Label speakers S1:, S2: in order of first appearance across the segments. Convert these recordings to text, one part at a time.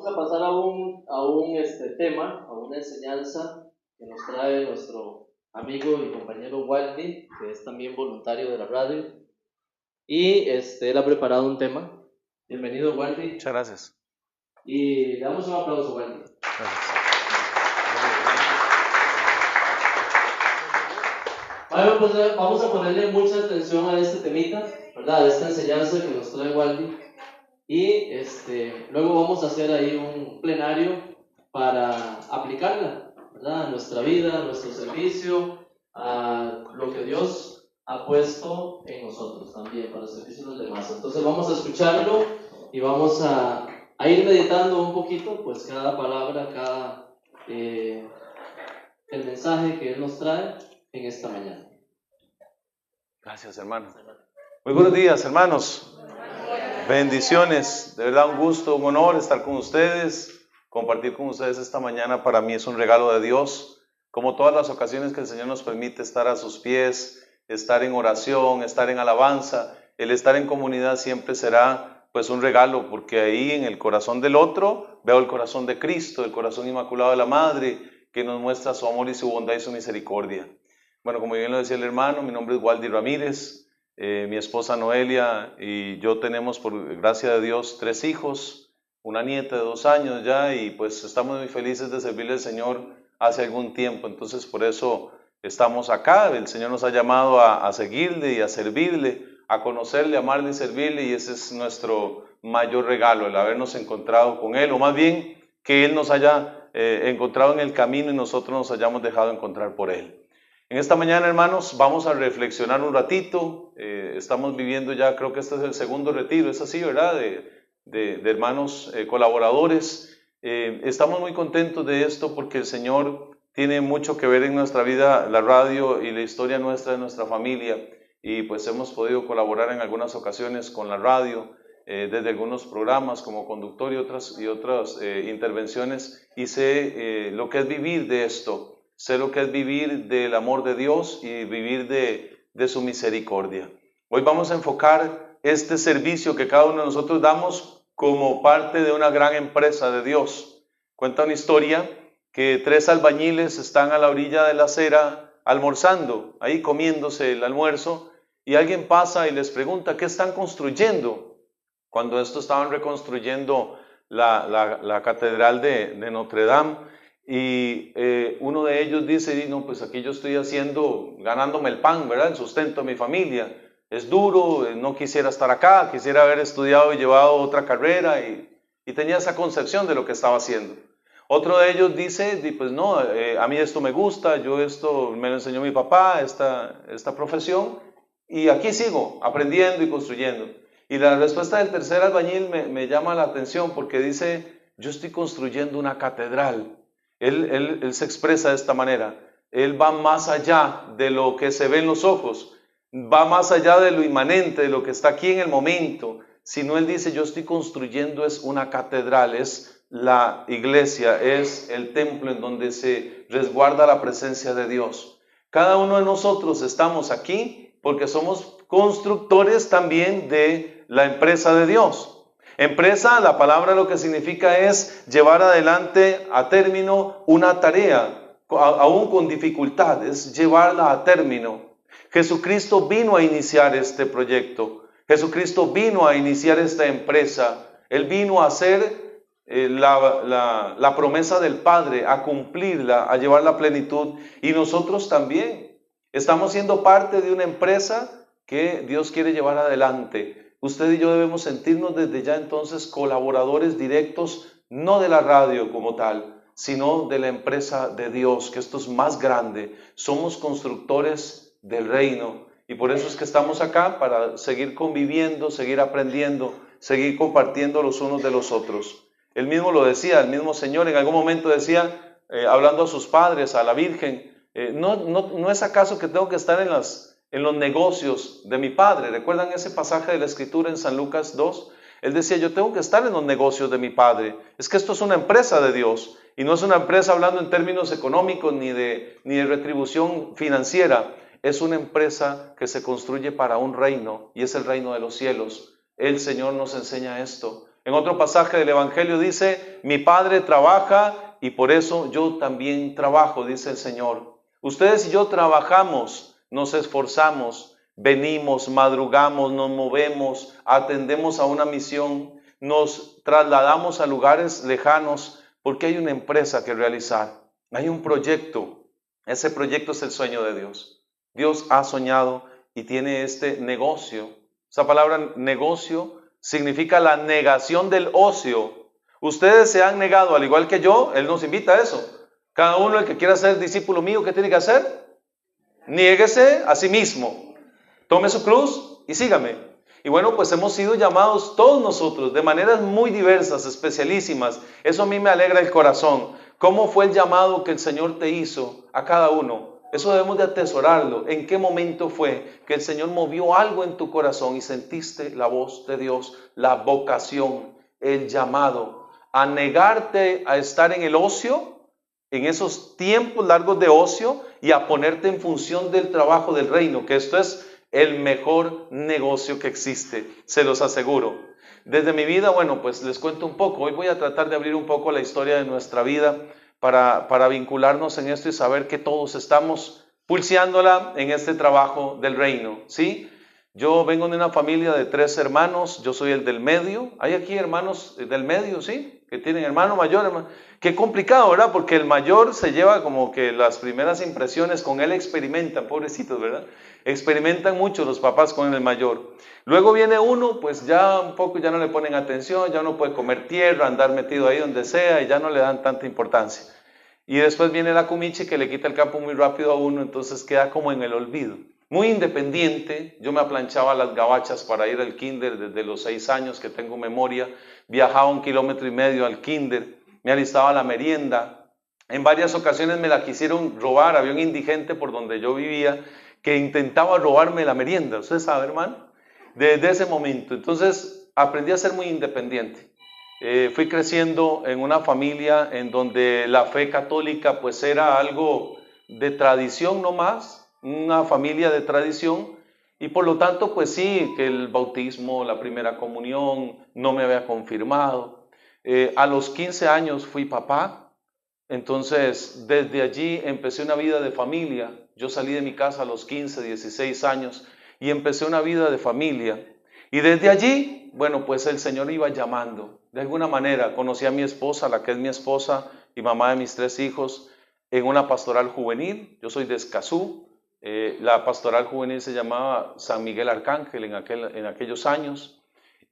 S1: Vamos a pasar a un tema, a una enseñanza que nos trae nuestro amigo y compañero Waldy, que es también voluntario de la radio. Y él ha preparado un tema. Bienvenido, Waldy.
S2: Muchas gracias.
S1: Y le damos un aplauso, Waldy.
S2: Gracias.
S1: Vamos a ponerle mucha atención a este temita, ¿verdad? A esta enseñanza que nos trae Waldy. Y luego vamos a hacer ahí un plenario para aplicarla, ¿verdad? A nuestra vida, a nuestro servicio, a lo que Dios ha puesto en nosotros también, para el servicio de los demás. Entonces vamos a escucharlo y vamos a ir meditando un poquito, pues cada palabra, el mensaje que Él nos trae en esta mañana.
S2: Gracias, hermano. Muy buenos días, hermanos. Bendiciones, de verdad un gusto, un honor estar con ustedes, compartir con ustedes esta mañana. Para mí es un regalo de Dios, como todas las ocasiones que el Señor nos permite estar a sus pies, estar en oración, estar en alabanza. El estar en comunidad siempre será pues un regalo, porque ahí en el corazón del otro veo el corazón de Cristo, el corazón inmaculado de la Madre, que nos muestra su amor y su bondad y su misericordia. Bueno, como bien lo decía el hermano, mi nombre es Waldy Ramírez. Mi esposa Noelia y yo tenemos, por gracia de Dios, 3 hijos, una nieta de 2 años ya, y pues estamos muy felices de servirle al Señor hace algún tiempo. Entonces por eso estamos acá. El Señor nos ha llamado a seguirle y a servirle, a conocerle, a amarle y servirle, y ese es nuestro mayor regalo, el habernos encontrado con Él, o más bien que Él nos haya encontrado en el camino y nosotros nos hayamos dejado encontrar por Él. En esta mañana, hermanos, vamos a reflexionar un ratito. Estamos viviendo ya, creo que este es el segundo retiro, es así, ¿verdad? De hermanos colaboradores. Estamos muy contentos de esto porque el Señor tiene mucho que ver en nuestra vida, la radio y la historia nuestra, de nuestra familia. Y pues hemos podido colaborar en algunas ocasiones con la radio, desde algunos programas como conductor y otras intervenciones. Y sé lo que es vivir de esto. Sé lo que es vivir del amor de Dios y vivir de su misericordia. Hoy vamos a enfocar este servicio que cada uno de nosotros damos como parte de una gran empresa de Dios. Cuenta una historia que 3 albañiles están a la orilla de la acera almorzando, ahí comiéndose el almuerzo, y alguien pasa y les pregunta, ¿qué están construyendo? Cuando estos estaban reconstruyendo la catedral de Notre Dame. Y uno de ellos dice, no, pues aquí yo estoy ganándome el pan, ¿verdad? El sustento de mi familia. Es duro, no quisiera estar acá, quisiera haber estudiado y llevado otra carrera, y tenía esa concepción de lo que estaba haciendo. Otro de ellos dice, pues no, a mí esto me gusta, esto me lo enseñó mi papá, esta profesión, y aquí sigo aprendiendo y construyendo. Y la respuesta del tercer albañil me llama la atención porque dice, yo estoy construyendo una catedral. Él se expresa de esta manera. Él va más allá de lo que se ve en los ojos, va más allá de lo inmanente, de lo que está aquí en el momento, sino él dice, yo estoy construyendo es una catedral, es la iglesia, es el templo en donde se resguarda la presencia de Dios. Cada uno de nosotros estamos aquí porque somos constructores también de la empresa de Dios. Empresa, la palabra lo que significa es llevar adelante a término una tarea, aún con dificultad, es llevarla a término. Jesucristo vino a iniciar este proyecto, Jesucristo vino a iniciar esta empresa, Él vino a hacer la promesa del Padre, a cumplirla, a llevarla a plenitud, y nosotros también estamos siendo parte de una empresa que Dios quiere llevar adelante. Usted y yo debemos sentirnos desde ya entonces colaboradores directos, no de la radio como tal, sino de la empresa de Dios, que esto es más grande. Somos constructores del reino y por eso es que estamos acá, para seguir conviviendo, seguir aprendiendo, seguir compartiendo los unos de los otros. Él mismo lo decía, el mismo Señor en algún momento decía, hablando a sus padres, a la Virgen, ¿no es acaso que tengo que estar en los negocios de mi Padre? ¿Recuerdan ese pasaje de la Escritura en San Lucas 2? Él decía, yo tengo que estar en los negocios de mi Padre. Es que esto es una empresa de Dios, y no es una empresa hablando en términos económicos ni de retribución financiera. Es una empresa que se construye para un reino, y es el reino de los cielos. El Señor nos enseña esto. En otro pasaje del Evangelio dice, mi Padre trabaja y por eso yo también trabajo, dice el Señor. Ustedes y yo trabajamos, nos esforzamos, venimos, madrugamos, nos movemos, atendemos a una misión, nos trasladamos a lugares lejanos porque hay una empresa que realizar, hay un proyecto. Ese proyecto es el sueño de Dios. Dios ha soñado y tiene este negocio. Esa palabra negocio significa la negación del ocio. Ustedes se han negado, al igual que yo, Él nos invita a eso. Cada uno, el que quiera ser discípulo mío, ¿qué tiene que hacer? Niéguese a sí mismo. Tome su cruz y sígame. Y bueno, pues hemos sido llamados todos nosotros de maneras muy diversas, especialísimas. Eso a mí me alegra el corazón. ¿Cómo fue el llamado que el Señor te hizo a cada uno? Eso debemos de atesorarlo. ¿En qué momento fue que el Señor movió algo en tu corazón y sentiste la voz de Dios, la vocación, el llamado a negarte a estar en el ocio, en esos tiempos largos de ocio y a ponerte en función del trabajo del reino, que esto es el mejor negocio que existe, se los aseguro. Desde mi vida, bueno, pues les cuento un poco. Hoy voy a tratar de abrir un poco la historia de nuestra vida para vincularnos en esto y saber que todos estamos pulseándola en este trabajo del reino, ¿sí? Yo vengo de una familia de 3 hermanos, yo soy el del medio. Hay aquí hermanos del medio, ¿sí? Que tienen hermano mayor, hermano. Qué complicado, ¿verdad? Porque el mayor se lleva como que las primeras impresiones, con él experimentan, pobrecitos, ¿verdad? Experimentan mucho los papás con el mayor. Luego viene uno, pues ya un poco ya no le ponen atención, ya no puede comer tierra, andar metido ahí donde sea y ya no le dan tanta importancia. Y después viene la cumiche que le quita el campo muy rápido a uno, entonces queda como en el olvido. Muy independiente, yo me aplanchaba las gabachas para ir al kinder desde los 6 años que tengo memoria, viajaba 1,5 kilómetros al kinder, me alistaba la merienda. En varias ocasiones me la quisieron robar, había un indigente por donde yo vivía que intentaba robarme la merienda, ¿usted sabe, hermano? Desde ese momento, entonces aprendí a ser muy independiente. Fui creciendo en una familia en donde la fe católica pues era algo de tradición nomás, una familia de tradición, y por lo tanto pues sí, que el bautismo, la primera comunión no me había confirmado. A los 15 años fui papá, entonces desde allí empecé una vida de familia. Yo salí de mi casa a los 15, 16 años y empecé una vida de familia. Y desde allí, bueno, pues el Señor iba llamando. De alguna manera conocí a mi esposa, la que es mi esposa y mamá de mis 3 hijos, en una pastoral juvenil. Yo soy de Escazú. La pastoral juvenil se llamaba San Miguel Arcángel en aquellos años.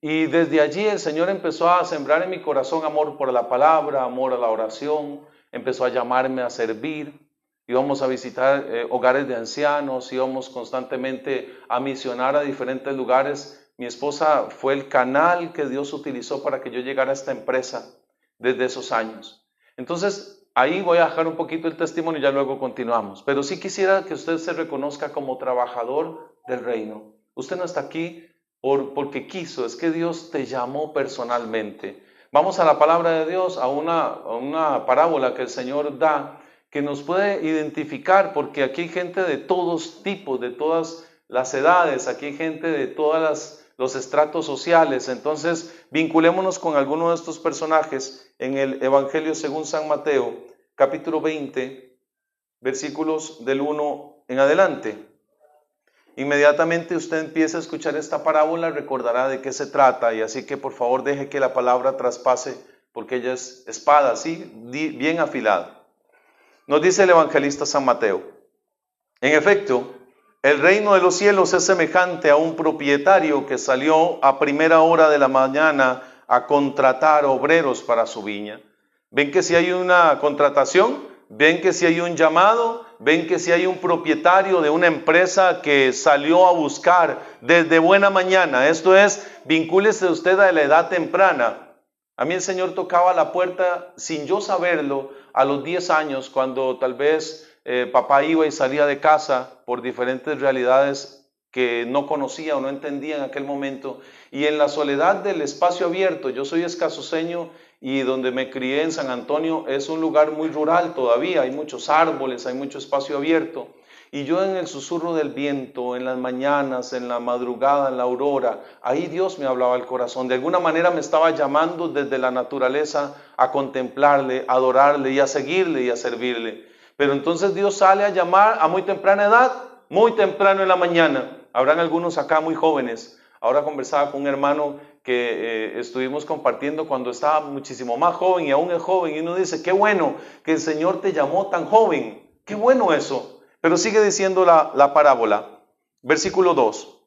S2: Y desde allí el Señor empezó a sembrar en mi corazón amor por la palabra, amor a la oración. Empezó a llamarme a servir. Íbamos a visitar hogares de ancianos, íbamos constantemente a misionar a diferentes lugares. Mi esposa fue el canal que Dios utilizó para que yo llegara a esta empresa desde esos años. Entonces, ahí voy a dejar un poquito el testimonio y ya luego continuamos. Pero sí quisiera que usted se reconozca como trabajador del reino. Usted no está aquí porque quiso, es que Dios te llamó personalmente. Vamos a la palabra de Dios, a una parábola que el Señor da, que nos puede identificar, porque aquí hay gente de todos tipos, de todas las edades, aquí hay gente de todos los estratos sociales. Entonces, vinculémonos con alguno de estos personajes en el Evangelio según San Mateo, capítulo 20, versículos del 1 en adelante. Inmediatamente usted empieza a escuchar esta parábola, recordará de qué se trata, y así que por favor deje que la palabra traspase, porque ella es espada, ¿sí? Bien afilada. Nos dice el evangelista San Mateo: en efecto, el reino de los cielos es semejante a un propietario que salió a primera hora de la mañana a contratar obreros para su viña. ¿Ven que si hay una contratación? ¿Ven que si hay un llamado? ¿Ven que si hay un propietario de una empresa que salió a buscar desde buena mañana? Esto es, vincúlese usted a la edad temprana. A mí el Señor tocaba la puerta sin yo saberlo a los 10 años, cuando tal vez papá iba y salía de casa por diferentes realidades que no conocía o no entendía en aquel momento, y en la soledad del espacio abierto. Yo soy escazuseño y donde me crié en San Antonio es un lugar muy rural todavía, hay muchos árboles, hay mucho espacio abierto, Y yo en el susurro del viento, en las mañanas, en la madrugada, en la aurora, ahí Dios me hablaba al corazón. De alguna manera me estaba llamando desde la naturaleza a contemplarle, a adorarle y a seguirle y a servirle. Pero entonces Dios sale a llamar a muy temprana edad, muy temprano en la mañana. Habrán algunos acá muy jóvenes. Ahora conversaba con un hermano que estuvimos compartiendo cuando estaba muchísimo más joven y aún es joven. Y uno dice, qué bueno que el Señor te llamó tan joven. Qué bueno eso. Pero sigue diciendo la parábola. Versículo 2.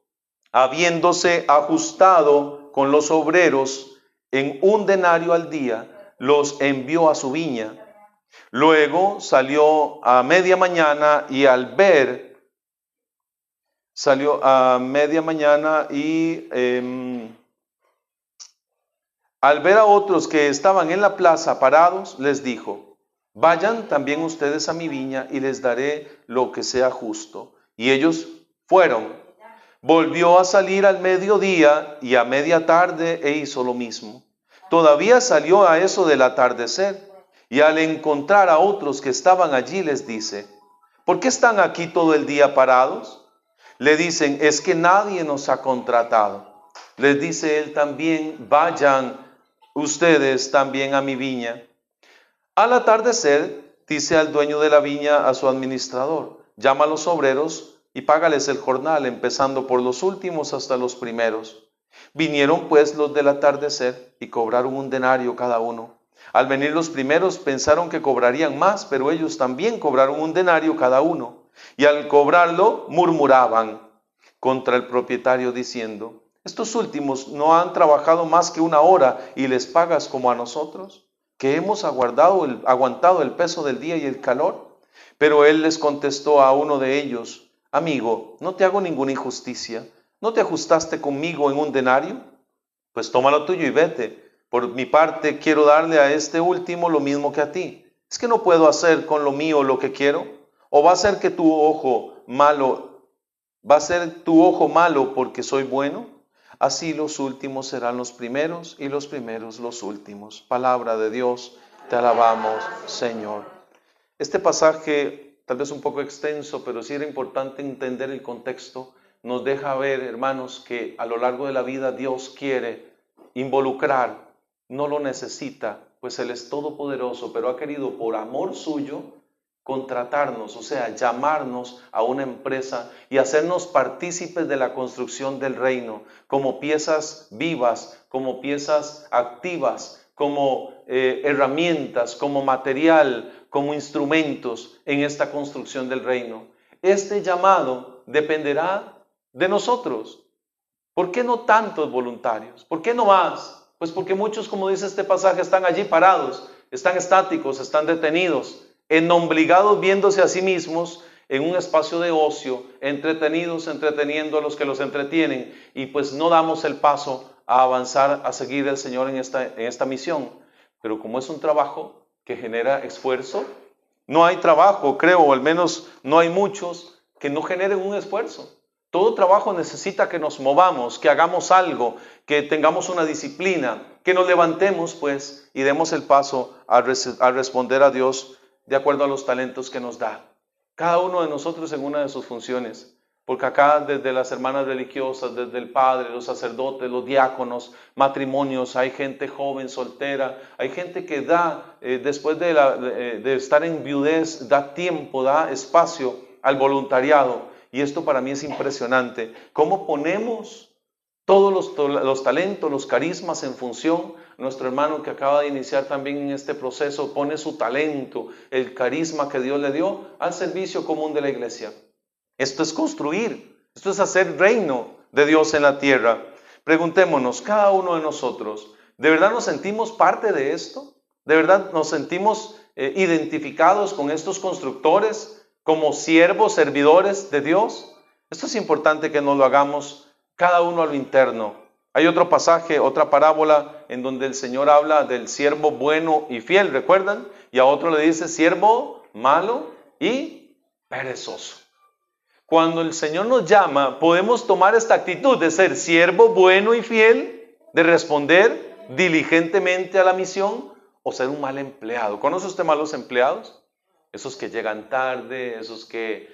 S2: Habiéndose ajustado con los obreros en 1 denario al día, los envió a su viña. Luego salió a media mañana y al ver a otros que estaban en la plaza parados, les dijo, vayan también ustedes a mi viña y les daré lo que sea justo. Y ellos fueron. Volvió a salir al mediodía y a media tarde e hizo lo mismo. Todavía salió a eso del atardecer y al encontrar a otros que estaban allí les dice, ¿por qué están aquí todo el día parados? Le dicen, es que nadie nos ha contratado. Les dice él también, vayan ustedes también a mi viña. Al atardecer, dice al dueño de la viña a su administrador, llama a los obreros y págales el jornal, empezando por los últimos hasta los primeros. Vinieron pues los del atardecer y cobraron 1 denario cada uno. Al venir los primeros pensaron que cobrarían más, pero ellos también cobraron 1 denario cada uno. Y al cobrarlo murmuraban contra el propietario diciendo, estos últimos no han trabajado más que 1 hora y les pagas como a nosotros, que hemos aguantado el peso del día y el calor. Pero él les contestó a uno de ellos, amigo, no te hago ninguna injusticia. ¿No te ajustaste conmigo en 1 denario? Pues toma lo tuyo y vete. Por mi parte quiero darle a este último lo mismo que a ti. ¿Es que no puedo hacer con lo mío lo que quiero? ¿O va a ser tu ojo malo porque soy bueno? Así los últimos serán los primeros y los primeros los últimos. Palabra de Dios, te alabamos, Señor. Este pasaje, tal vez un poco extenso, pero sí era importante entender el contexto. Nos deja ver, hermanos, que a lo largo de la vida Dios quiere involucrar, no lo necesita, pues Él es todopoderoso, pero ha querido por amor suyo contratarnos, o sea, llamarnos a una empresa y hacernos partícipes de la construcción del reino, como piezas vivas, como piezas activas, como herramientas, como material, como instrumentos en esta construcción del reino. Este llamado dependerá de nosotros. ¿Por qué no tantos voluntarios? ¿Por qué no más? Pues porque muchos, como dice este pasaje, están allí parados, están estáticos, están detenidos, enombligados viéndose a sí mismos en un espacio de ocio, entreteniendo a los que los entretienen, y pues no damos el paso a avanzar, a seguir al Señor en esta misión. Pero como es un trabajo que genera esfuerzo, no hay trabajo, creo, o al menos no hay muchos que no generen un esfuerzo. Todo trabajo necesita que nos movamos, que hagamos algo, que tengamos una disciplina, que nos levantemos pues y demos el paso a responder a Dios de acuerdo a los talentos que nos da. Cada uno de nosotros en una de sus funciones. Porque acá desde las hermanas religiosas, desde el padre, los sacerdotes, los diáconos, matrimonios, hay gente joven, soltera, hay gente que da, después de estar en viudez, da tiempo, da espacio al voluntariado. Y esto para mí es impresionante. ¿Cómo ponemos todos los talentos, los carismas en función? Nuestro hermano que acaba de iniciar también en este proceso pone su talento, el carisma que Dios le dio al servicio común de la iglesia. Esto es construir, esto es hacer reino de Dios en la tierra. Preguntémonos, cada uno de nosotros, ¿de verdad nos sentimos parte de esto? ¿De verdad nos sentimos identificados con estos constructores como siervos, servidores de Dios? Esto es importante que nos lo hagamos cada uno a lo interno. Hay otro pasaje, otra parábola en donde el Señor habla del siervo bueno y fiel, ¿recuerdan? Y a otro le dice siervo malo y perezoso. Cuando el Señor nos llama, podemos tomar esta actitud de ser siervo bueno y fiel, de responder diligentemente a la misión, o ser un mal empleado. ¿Conoce usted malos empleados? Esos que llegan tarde, esos que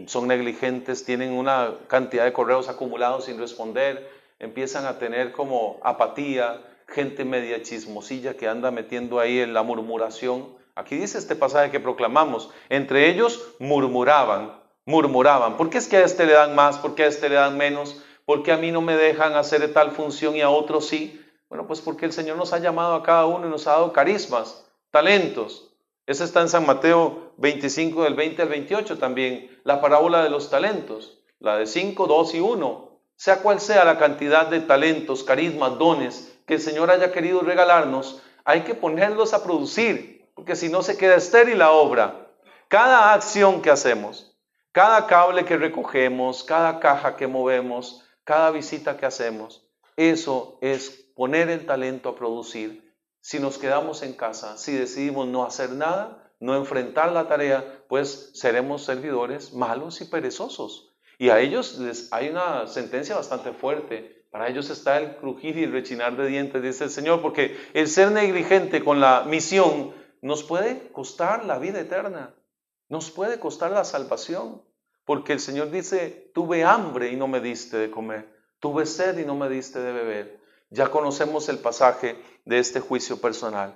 S2: son negligentes, tienen una cantidad de correos acumulados sin responder, empiezan a tener como apatía, gente media chismosilla que anda metiendo ahí en la murmuración. Aquí dice este pasaje que proclamamos, entre ellos murmuraban. ¿Por qué es que a este le dan más? ¿Por qué a este le dan menos? ¿Por qué a mí no me dejan hacer tal función y a otros sí? Bueno, pues porque el Señor nos ha llamado a cada uno y nos ha dado carismas, talentos. Ese está en San Mateo 25 del 20 al 28 también, la parábola de los talentos, la de 5, 2 y 1. Sea cual sea la cantidad de talentos, carismas, dones que el Señor haya querido regalarnos, hay que ponerlos a producir, porque si no se queda estéril la obra. Cada acción que hacemos, cada cable que recogemos, cada caja que movemos, cada visita que hacemos, eso es poner el talento a producir. Si nos quedamos en casa, si decidimos no hacer nada, no enfrentar la tarea, pues seremos servidores malos y perezosos. Y a ellos hay una sentencia bastante fuerte. Para ellos está el crujir y el rechinar de dientes, dice el Señor, porque el ser negligente con la misión nos puede costar la vida eterna, nos puede costar la salvación. Porque el Señor dice, tuve hambre y no me diste de comer, tuve sed y no me diste de beber. Ya conocemos el pasaje de este juicio personal.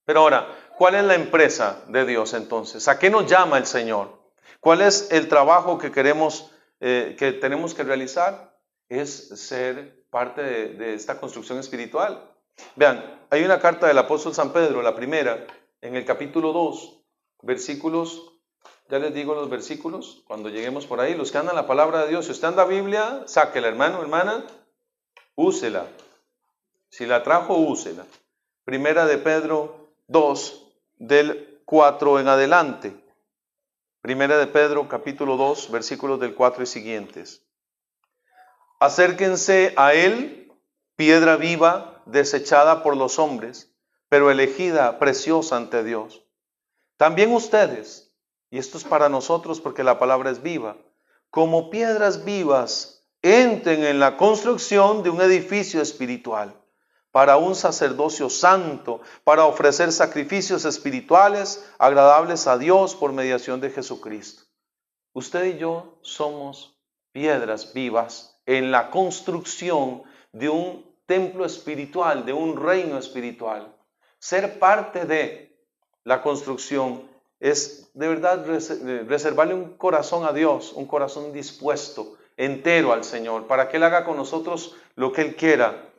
S2: Pero ahora, ¿cuál es la empresa de Dios entonces? ¿A qué nos llama el Señor? ¿Cuál es el trabajo que tenemos que realizar? Es ser parte de esta construcción espiritual. Vean, hay una carta del apóstol San Pedro, la primera, en el capítulo 2, versículos, ya les digo los versículos, cuando lleguemos por ahí, los que andan la palabra de Dios. Si usted anda Biblia, sáquela, hermano, hermana, úsela. Si la trajo, úsela. Primera de Pedro 2, del 4 en adelante. Primera de Pedro, capítulo 2, versículos del 4 y siguientes. Acérquense a él, piedra viva, desechada por los hombres, pero elegida, preciosa ante Dios. También ustedes, y esto es para nosotros porque la palabra es viva, como piedras vivas, entren en la construcción de un edificio espiritual, para un sacerdocio santo, para ofrecer sacrificios espirituales agradables a Dios por mediación de Jesucristo. Usted y yo somos piedras vivas en la construcción de un templo espiritual, de un reino espiritual. Ser parte de la construcción es de verdad reservarle un corazón a Dios, un corazón dispuesto, entero al Señor, para que Él haga con nosotros lo que Él quiera.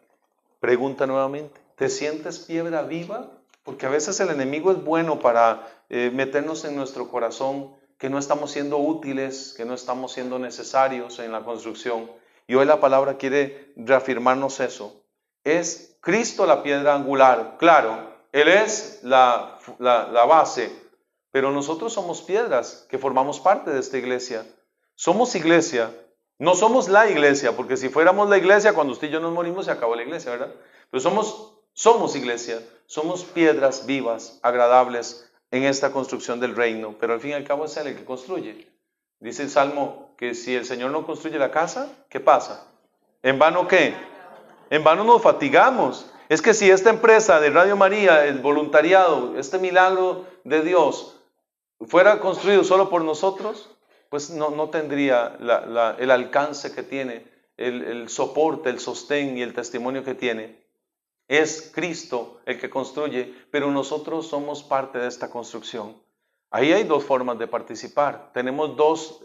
S2: Pregunta nuevamente, ¿te sientes piedra viva? Porque a veces el enemigo es bueno para meternos en nuestro corazón que no estamos siendo útiles, que no estamos siendo necesarios en la construcción. Y hoy la palabra quiere reafirmarnos eso. Es Cristo la piedra angular, claro, Él es la base, pero nosotros somos piedras que formamos parte de esta iglesia. Somos iglesia. No somos la iglesia, porque si fuéramos la iglesia, cuando usted y yo nos morimos, se acabó la iglesia, ¿verdad? Pero somos iglesia, somos piedras vivas, agradables en esta construcción del reino, pero al fin y al cabo es Él el que construye. Dice el Salmo que si el Señor no construye la casa, ¿qué pasa? ¿En vano qué? En vano nos fatigamos. Es que si esta empresa de Radio María, el voluntariado, este milagro de Dios, fuera construido solo por nosotros, pues no tendría el alcance que tiene, el soporte, el sostén y el testimonio que tiene. Es Cristo el que construye, pero nosotros somos parte de esta construcción. Ahí hay dos formas de participar. Tenemos dos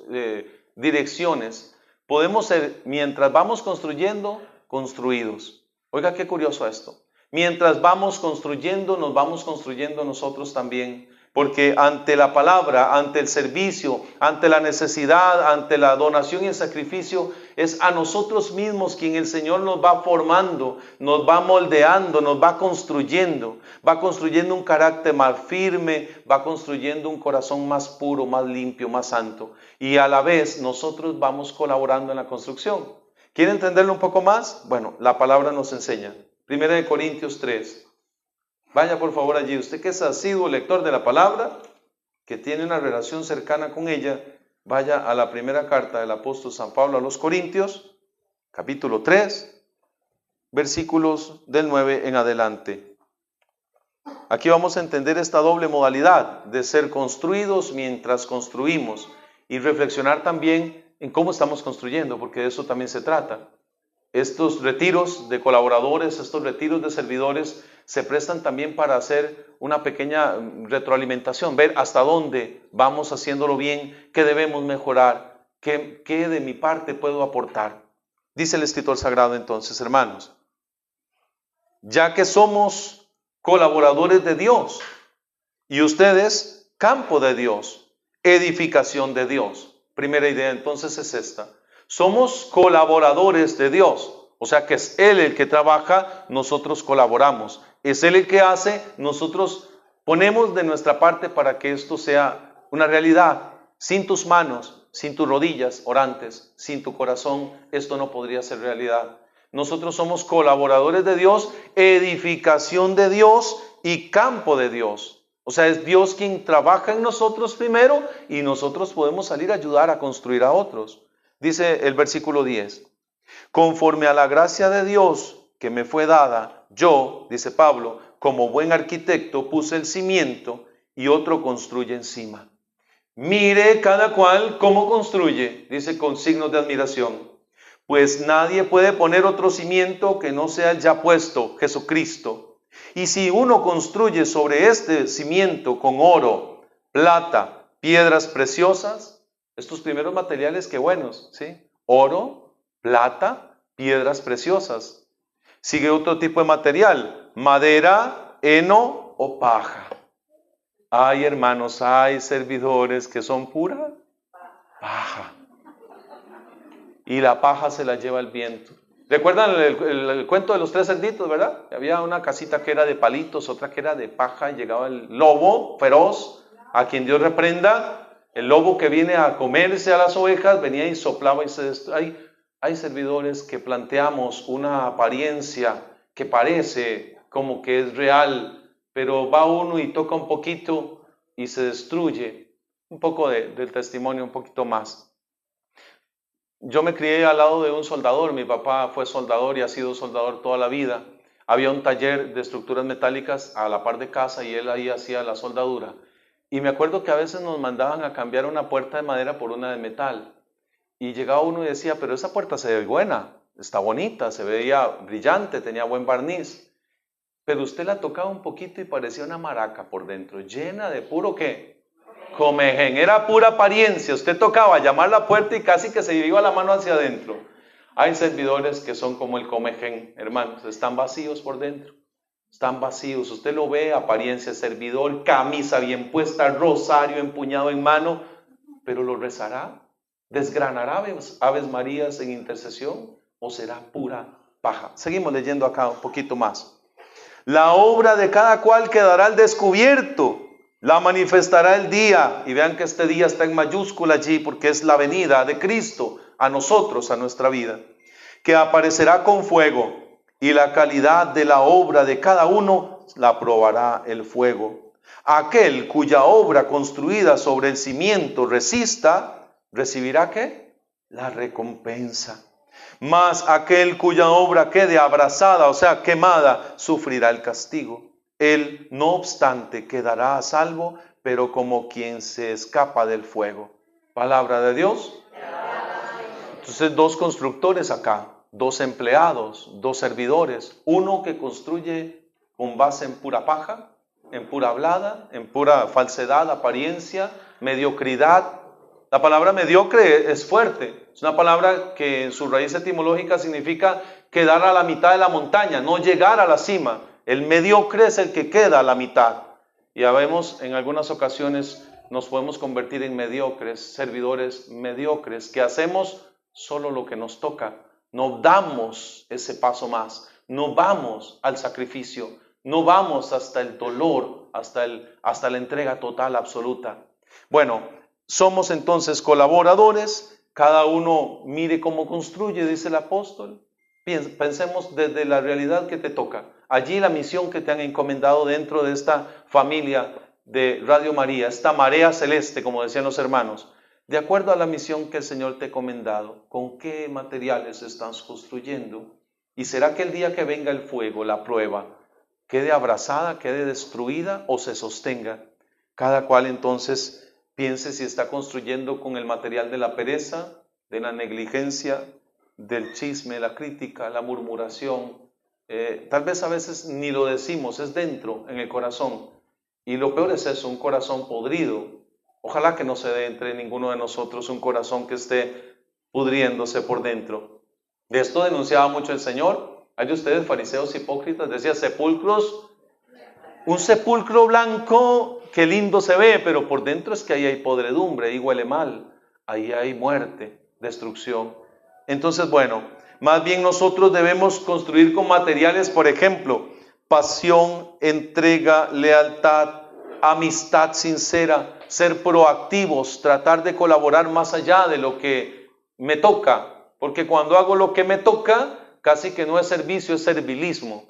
S2: direcciones. Podemos ser, mientras vamos construyendo, construidos. Oiga, qué curioso esto. Mientras vamos construyendo, nos vamos construyendo nosotros también. Porque ante la palabra, ante el servicio, ante la necesidad, ante la donación y el sacrificio, es a nosotros mismos quien el Señor nos va formando, nos va moldeando, nos va construyendo un carácter más firme, va construyendo un corazón más puro, más limpio, más santo. Y a la vez nosotros vamos colaborando en la construcción. ¿Quiere entenderlo un poco más? Bueno, la palabra nos enseña. 1 Corintios 3. Vaya por favor allí, usted que es asiduo lector de la palabra, que tiene una relación cercana con ella, vaya a la primera carta del apóstol San Pablo a los Corintios, capítulo 3, versículos del 9 en adelante. Aquí vamos a entender esta doble modalidad de ser construidos mientras construimos y reflexionar también en cómo estamos construyendo, porque de eso también se trata. Estos retiros de colaboradores, estos retiros de servidores se prestan también para hacer una pequeña retroalimentación, ver hasta dónde vamos haciéndolo bien, qué debemos mejorar, qué de mi parte puedo aportar. Dice el escritor sagrado entonces, hermanos, ya que somos colaboradores de Dios y ustedes campo de Dios, edificación de Dios. Primera idea entonces es esta. Somos colaboradores de Dios, o sea que es Él el que trabaja, nosotros colaboramos. Es Él el que hace, nosotros ponemos de nuestra parte para que esto sea una realidad. Sin tus manos, sin tus rodillas orantes, sin tu corazón, esto no podría ser realidad. Nosotros somos colaboradores de Dios, edificación de Dios y campo de Dios. O sea, es Dios quien trabaja en nosotros primero y nosotros podemos salir a ayudar a construir a otros. Dice el versículo 10, conforme a la gracia de Dios que me fue dada, yo, dice Pablo, como buen arquitecto puse el cimiento y otro construye encima. Mire cada cual cómo construye, dice con signos de admiración. Pues nadie puede poner otro cimiento que no sea el ya puesto, Jesucristo. Y si uno construye sobre este cimiento con oro, plata, piedras preciosas, estos primeros materiales qué buenos, ¿sí? Oro, plata, piedras preciosas. Sigue otro tipo de material, madera, heno o paja. Hay hermanos, hay servidores que son pura paja. Y la paja se la lleva el viento. ¿Recuerdan el cuento de los 3 cerditos, verdad? Había una casita que era de palitos, otra que era de paja, y llegaba el lobo feroz, a quien Dios reprenda. El lobo que viene a comerse a las ovejas, venía y soplaba y se destruía. Hay servidores que planteamos una apariencia que parece como que es real, pero va uno y toca un poquito y se destruye. Un poco del testimonio, un poquito más. Yo me crié al lado de un soldador, mi papá fue soldador y ha sido soldador toda la vida. Había un taller de estructuras metálicas a la par de casa y él ahí hacía la soldadura. Y me acuerdo que a veces nos mandaban a cambiar una puerta de madera por una de metal. Y llegaba uno y decía, pero esa puerta se ve buena, está bonita, se veía brillante, tenía buen barniz. Pero usted la tocaba un poquito y parecía una maraca por dentro, llena de puro ¿qué? Comején, era pura apariencia. Usted tocaba llamar la puerta y casi que se iba la mano hacia adentro. Hay servidores que son como el comején, hermanos, están vacíos por dentro. Están vacíos. Usted lo ve, apariencia servidor, camisa bien puesta, rosario empuñado en mano, pero lo rezará, desgranará aves marías en intercesión o será pura paja. Seguimos leyendo acá un poquito más. La obra de cada cual quedará al descubierto. La manifestará el día, y vean que este día está en mayúscula allí porque es la venida de Cristo a nosotros, a nuestra vida, que aparecerá con fuego y la calidad de la obra de cada uno la probará el fuego. Aquel cuya obra construida sobre el cimiento resista, recibirá ¿qué? La recompensa. Mas aquel cuya obra quede abrasada, o sea, quemada, sufrirá el castigo. Él, no obstante, quedará a salvo, pero como quien se escapa del fuego. Palabra de Dios. Entonces, 2 constructores acá, 2 empleados, 2 servidores. Uno que construye con base en pura paja, en pura hablada, en pura falsedad, apariencia, mediocridad. La palabra mediocre es fuerte. Es una palabra que en su raíz etimológica significa quedar a la mitad de la montaña, no llegar a la cima. El mediocre es el que queda a la mitad. Y ya vemos, en algunas ocasiones nos podemos convertir en mediocres, servidores mediocres, que hacemos solo lo que nos toca. No damos ese paso más, no vamos al sacrificio, no vamos hasta el dolor, hasta la entrega total, absoluta. Bueno, somos entonces colaboradores, cada uno mire cómo construye, dice el apóstol. Pensemos desde la realidad que te toca. Allí la misión que te han encomendado dentro de esta familia de Radio María, esta marea celeste, como decían los hermanos, de acuerdo a la misión que el Señor te ha encomendado, ¿con qué materiales estás construyendo? ¿Y será que el día que venga el fuego, la prueba, quede abrazada, quede destruida o se sostenga? Cada cual entonces Piense si está construyendo con el material de la pereza, de la negligencia, del chisme, la crítica, la murmuración. Tal vez a veces ni lo decimos, es dentro, en el corazón. Y lo peor es eso, un corazón podrido. Ojalá que no se dé entre ninguno de nosotros un corazón que esté pudriéndose por dentro. De esto denunciaba mucho el Señor. Hay de ustedes, fariseos hipócritas, decía sepulcros, un sepulcro blanco, qué lindo se ve, pero por dentro es que ahí hay podredumbre, ahí huele mal, ahí hay muerte, destrucción. Entonces, bueno, más bien nosotros debemos construir con materiales, por ejemplo, pasión, entrega, lealtad, amistad sincera, ser proactivos, tratar de colaborar más allá de lo que me toca, porque cuando hago lo que me toca, casi que no es servicio, es servilismo.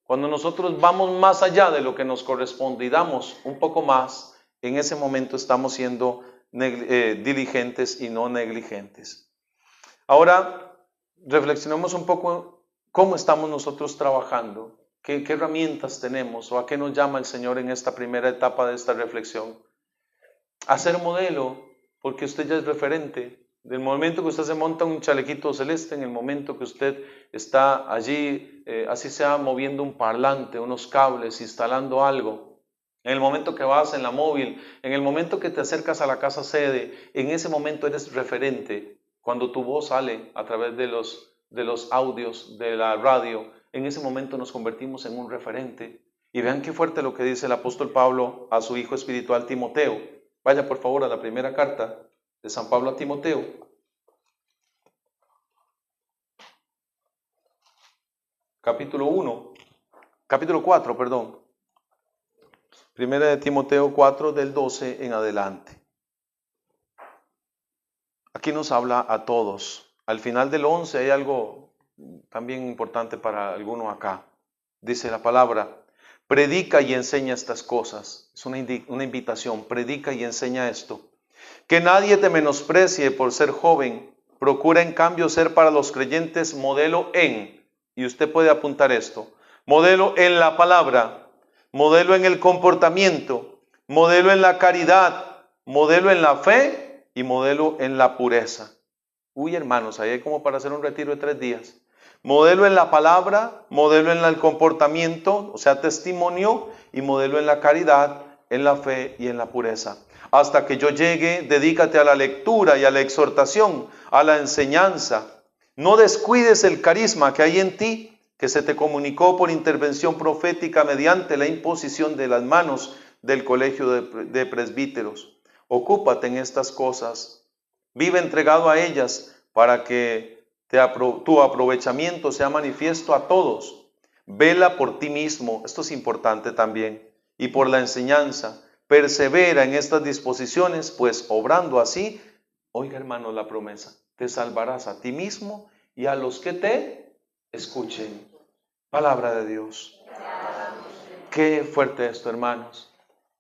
S2: Cuando nosotros vamos más allá de lo que nos corresponde y damos un poco más, en ese momento estamos siendo diligentes y no negligentes. Ahora, reflexionemos un poco cómo estamos nosotros trabajando, qué herramientas tenemos o a qué nos llama el Señor en esta primera etapa de esta reflexión. A ser modelo, porque usted ya es referente. Del momento que usted se monta un chalequito celeste, en el momento que usted está allí, así sea moviendo un parlante, unos cables, instalando algo, en el momento que vas en la móvil, en el momento que te acercas a la casa sede, en ese momento eres referente. Cuando tu voz sale a través de los audios de la radio, en ese momento nos convertimos en un referente. Y vean qué fuerte lo que dice el apóstol Pablo a su hijo espiritual Timoteo. Vaya por favor a la primera carta de San Pablo a Timoteo. Capítulo 4, perdón. Primera de Timoteo 4 del 12 en adelante. Aquí nos habla a todos. Al final del 11 hay algo también importante para algunos acá. Dice la palabra, predica y enseña estas cosas. Es una invitación, predica y enseña esto. Que nadie te menosprecie por ser joven. Procura en cambio ser para los creyentes modelo en, y usted puede apuntar esto, modelo en la palabra, modelo en el comportamiento, modelo en la caridad, modelo en la fe y modelo en la pureza. Uy, hermanos, ahí hay como para hacer un retiro de 3 días. Modelo en la palabra, modelo en el comportamiento, o sea, testimonio, y modelo en la caridad, en la fe y en la pureza. Hasta que yo llegue, dedícate a la lectura y a la exhortación, a la enseñanza. No descuides el carisma que hay en ti, que se te comunicó por intervención profética mediante la imposición de las manos del colegio de presbíteros. Ocúpate en estas cosas. Vive entregado a ellas para que tu aprovechamiento sea manifiesto a todos. Vela por ti mismo, esto es importante también, y por la enseñanza. Persevera en estas disposiciones, pues obrando así, oiga hermano la promesa, te salvarás a ti mismo y a los que te escuchen. Palabra de Dios. Qué fuerte esto, hermanos.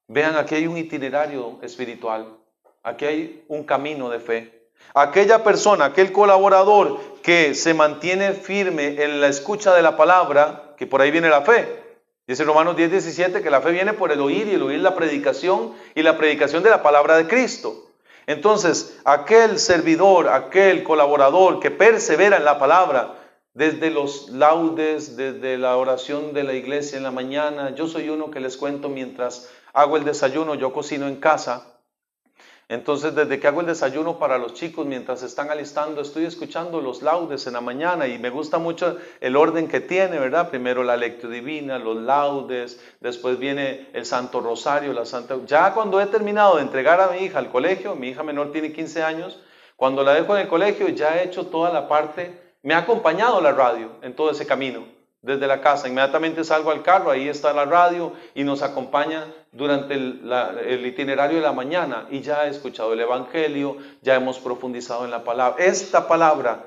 S2: Vean, aquí hay un itinerario espiritual, aquí hay un camino de fe. Aquella persona, aquel colaborador que se mantiene firme en la escucha de la palabra, que por ahí viene la fe. Dice Romanos 10:17 que la fe viene por el oír y el oír la predicación y la predicación de la palabra de Cristo. Entonces, aquel servidor, aquel colaborador que persevera en la palabra, desde los laudes, desde la oración de la iglesia en la mañana, yo soy uno que les cuento mientras hago el desayuno, yo cocino en casa. Entonces, desde que hago el desayuno para los chicos, mientras se están alistando, estoy escuchando los laudes en la mañana y me gusta mucho el orden que tiene, ¿verdad? Primero la lectura divina, los laudes, después viene el Santo Rosario, la Santa... Ya cuando he terminado de entregar a mi hija al colegio, mi hija menor tiene 15 años, cuando la dejo en el colegio ya he hecho toda la parte, me ha acompañado la radio en todo ese camino. Desde la casa, inmediatamente salgo al carro, ahí está la radio y nos acompaña durante el itinerario de la mañana y ya he escuchado el Evangelio, ya hemos profundizado en la palabra. Esta palabra,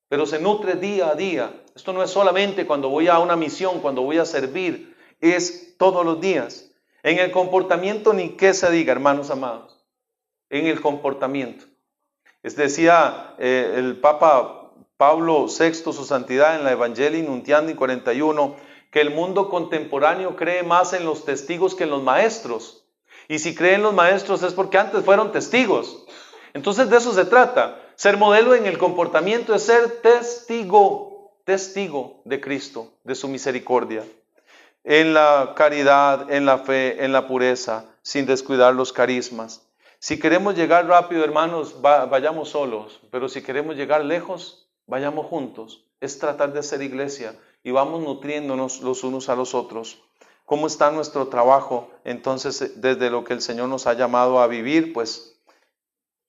S2: pero se nutre día a día. Esto no es solamente cuando voy a una misión, cuando voy a servir, es todos los días. En el comportamiento ni qué se diga, hermanos amados, en el comportamiento. Decía el Papa Pablo VI, su santidad, en la Evangelii Nuntiandi 41, que el mundo contemporáneo cree más en los testigos que en los maestros. Y si creen los maestros es porque antes fueron testigos. Entonces de eso se trata. Ser modelo en el comportamiento es ser testigo de Cristo, de su misericordia. En la caridad, en la fe, en la pureza, sin descuidar los carismas. Si queremos llegar rápido, hermanos, vayamos solos. Pero si queremos llegar lejos, vayamos juntos. Es tratar de ser iglesia y vamos nutriéndonos los unos a los otros. ¿Cómo está nuestro trabajo? Entonces, desde lo que el Señor nos ha llamado a vivir, pues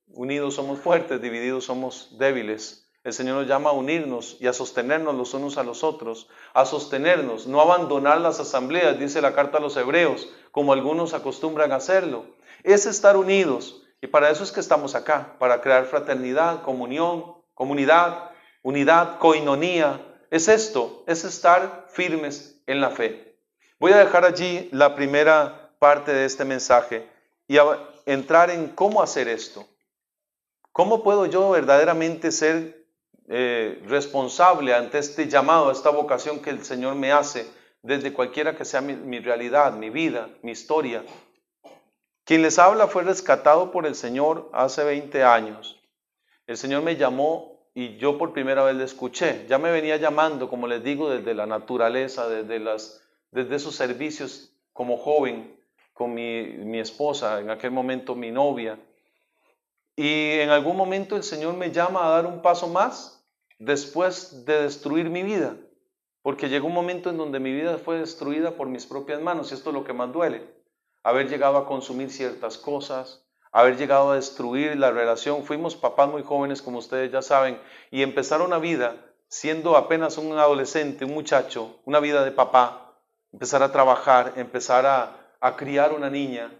S2: unidos somos fuertes, divididos somos débiles. El Señor nos llama a unirnos y a sostenernos los unos a los otros, a sostenernos, no abandonar las asambleas, dice la carta a los Hebreos, como algunos acostumbran a hacerlo. Es estar unidos y para eso es que estamos acá, para crear fraternidad, comunión, comunidad, unidad, coinonía. Es esto, es estar firmes en la fe. Voy a dejar allí la primera parte de este mensaje y a entrar en cómo hacer esto. ¿Cómo puedo yo verdaderamente ser responsable ante este llamado, a esta vocación que el Señor me hace, desde cualquiera que sea mi realidad, mi vida, mi historia? Quien les habla fue rescatado por el Señor hace 20 años. El Señor me llamó y yo por primera vez le escuché. Ya me venía llamando, como les digo, desde la naturaleza, desde esos servicios como joven, con mi esposa, en aquel momento mi novia. Y en algún momento el Señor me llama a dar un paso más después de destruir mi vida, porque llegó un momento en donde mi vida fue destruida por mis propias manos, y esto es lo que más duele, haber llegado a consumir ciertas cosas, haber llegado a destruir la relación. Fuimos papás muy jóvenes, como ustedes ya saben, y empezar una vida siendo apenas un adolescente, un muchacho, una vida de papá, empezar a trabajar, empezar a criar una niña.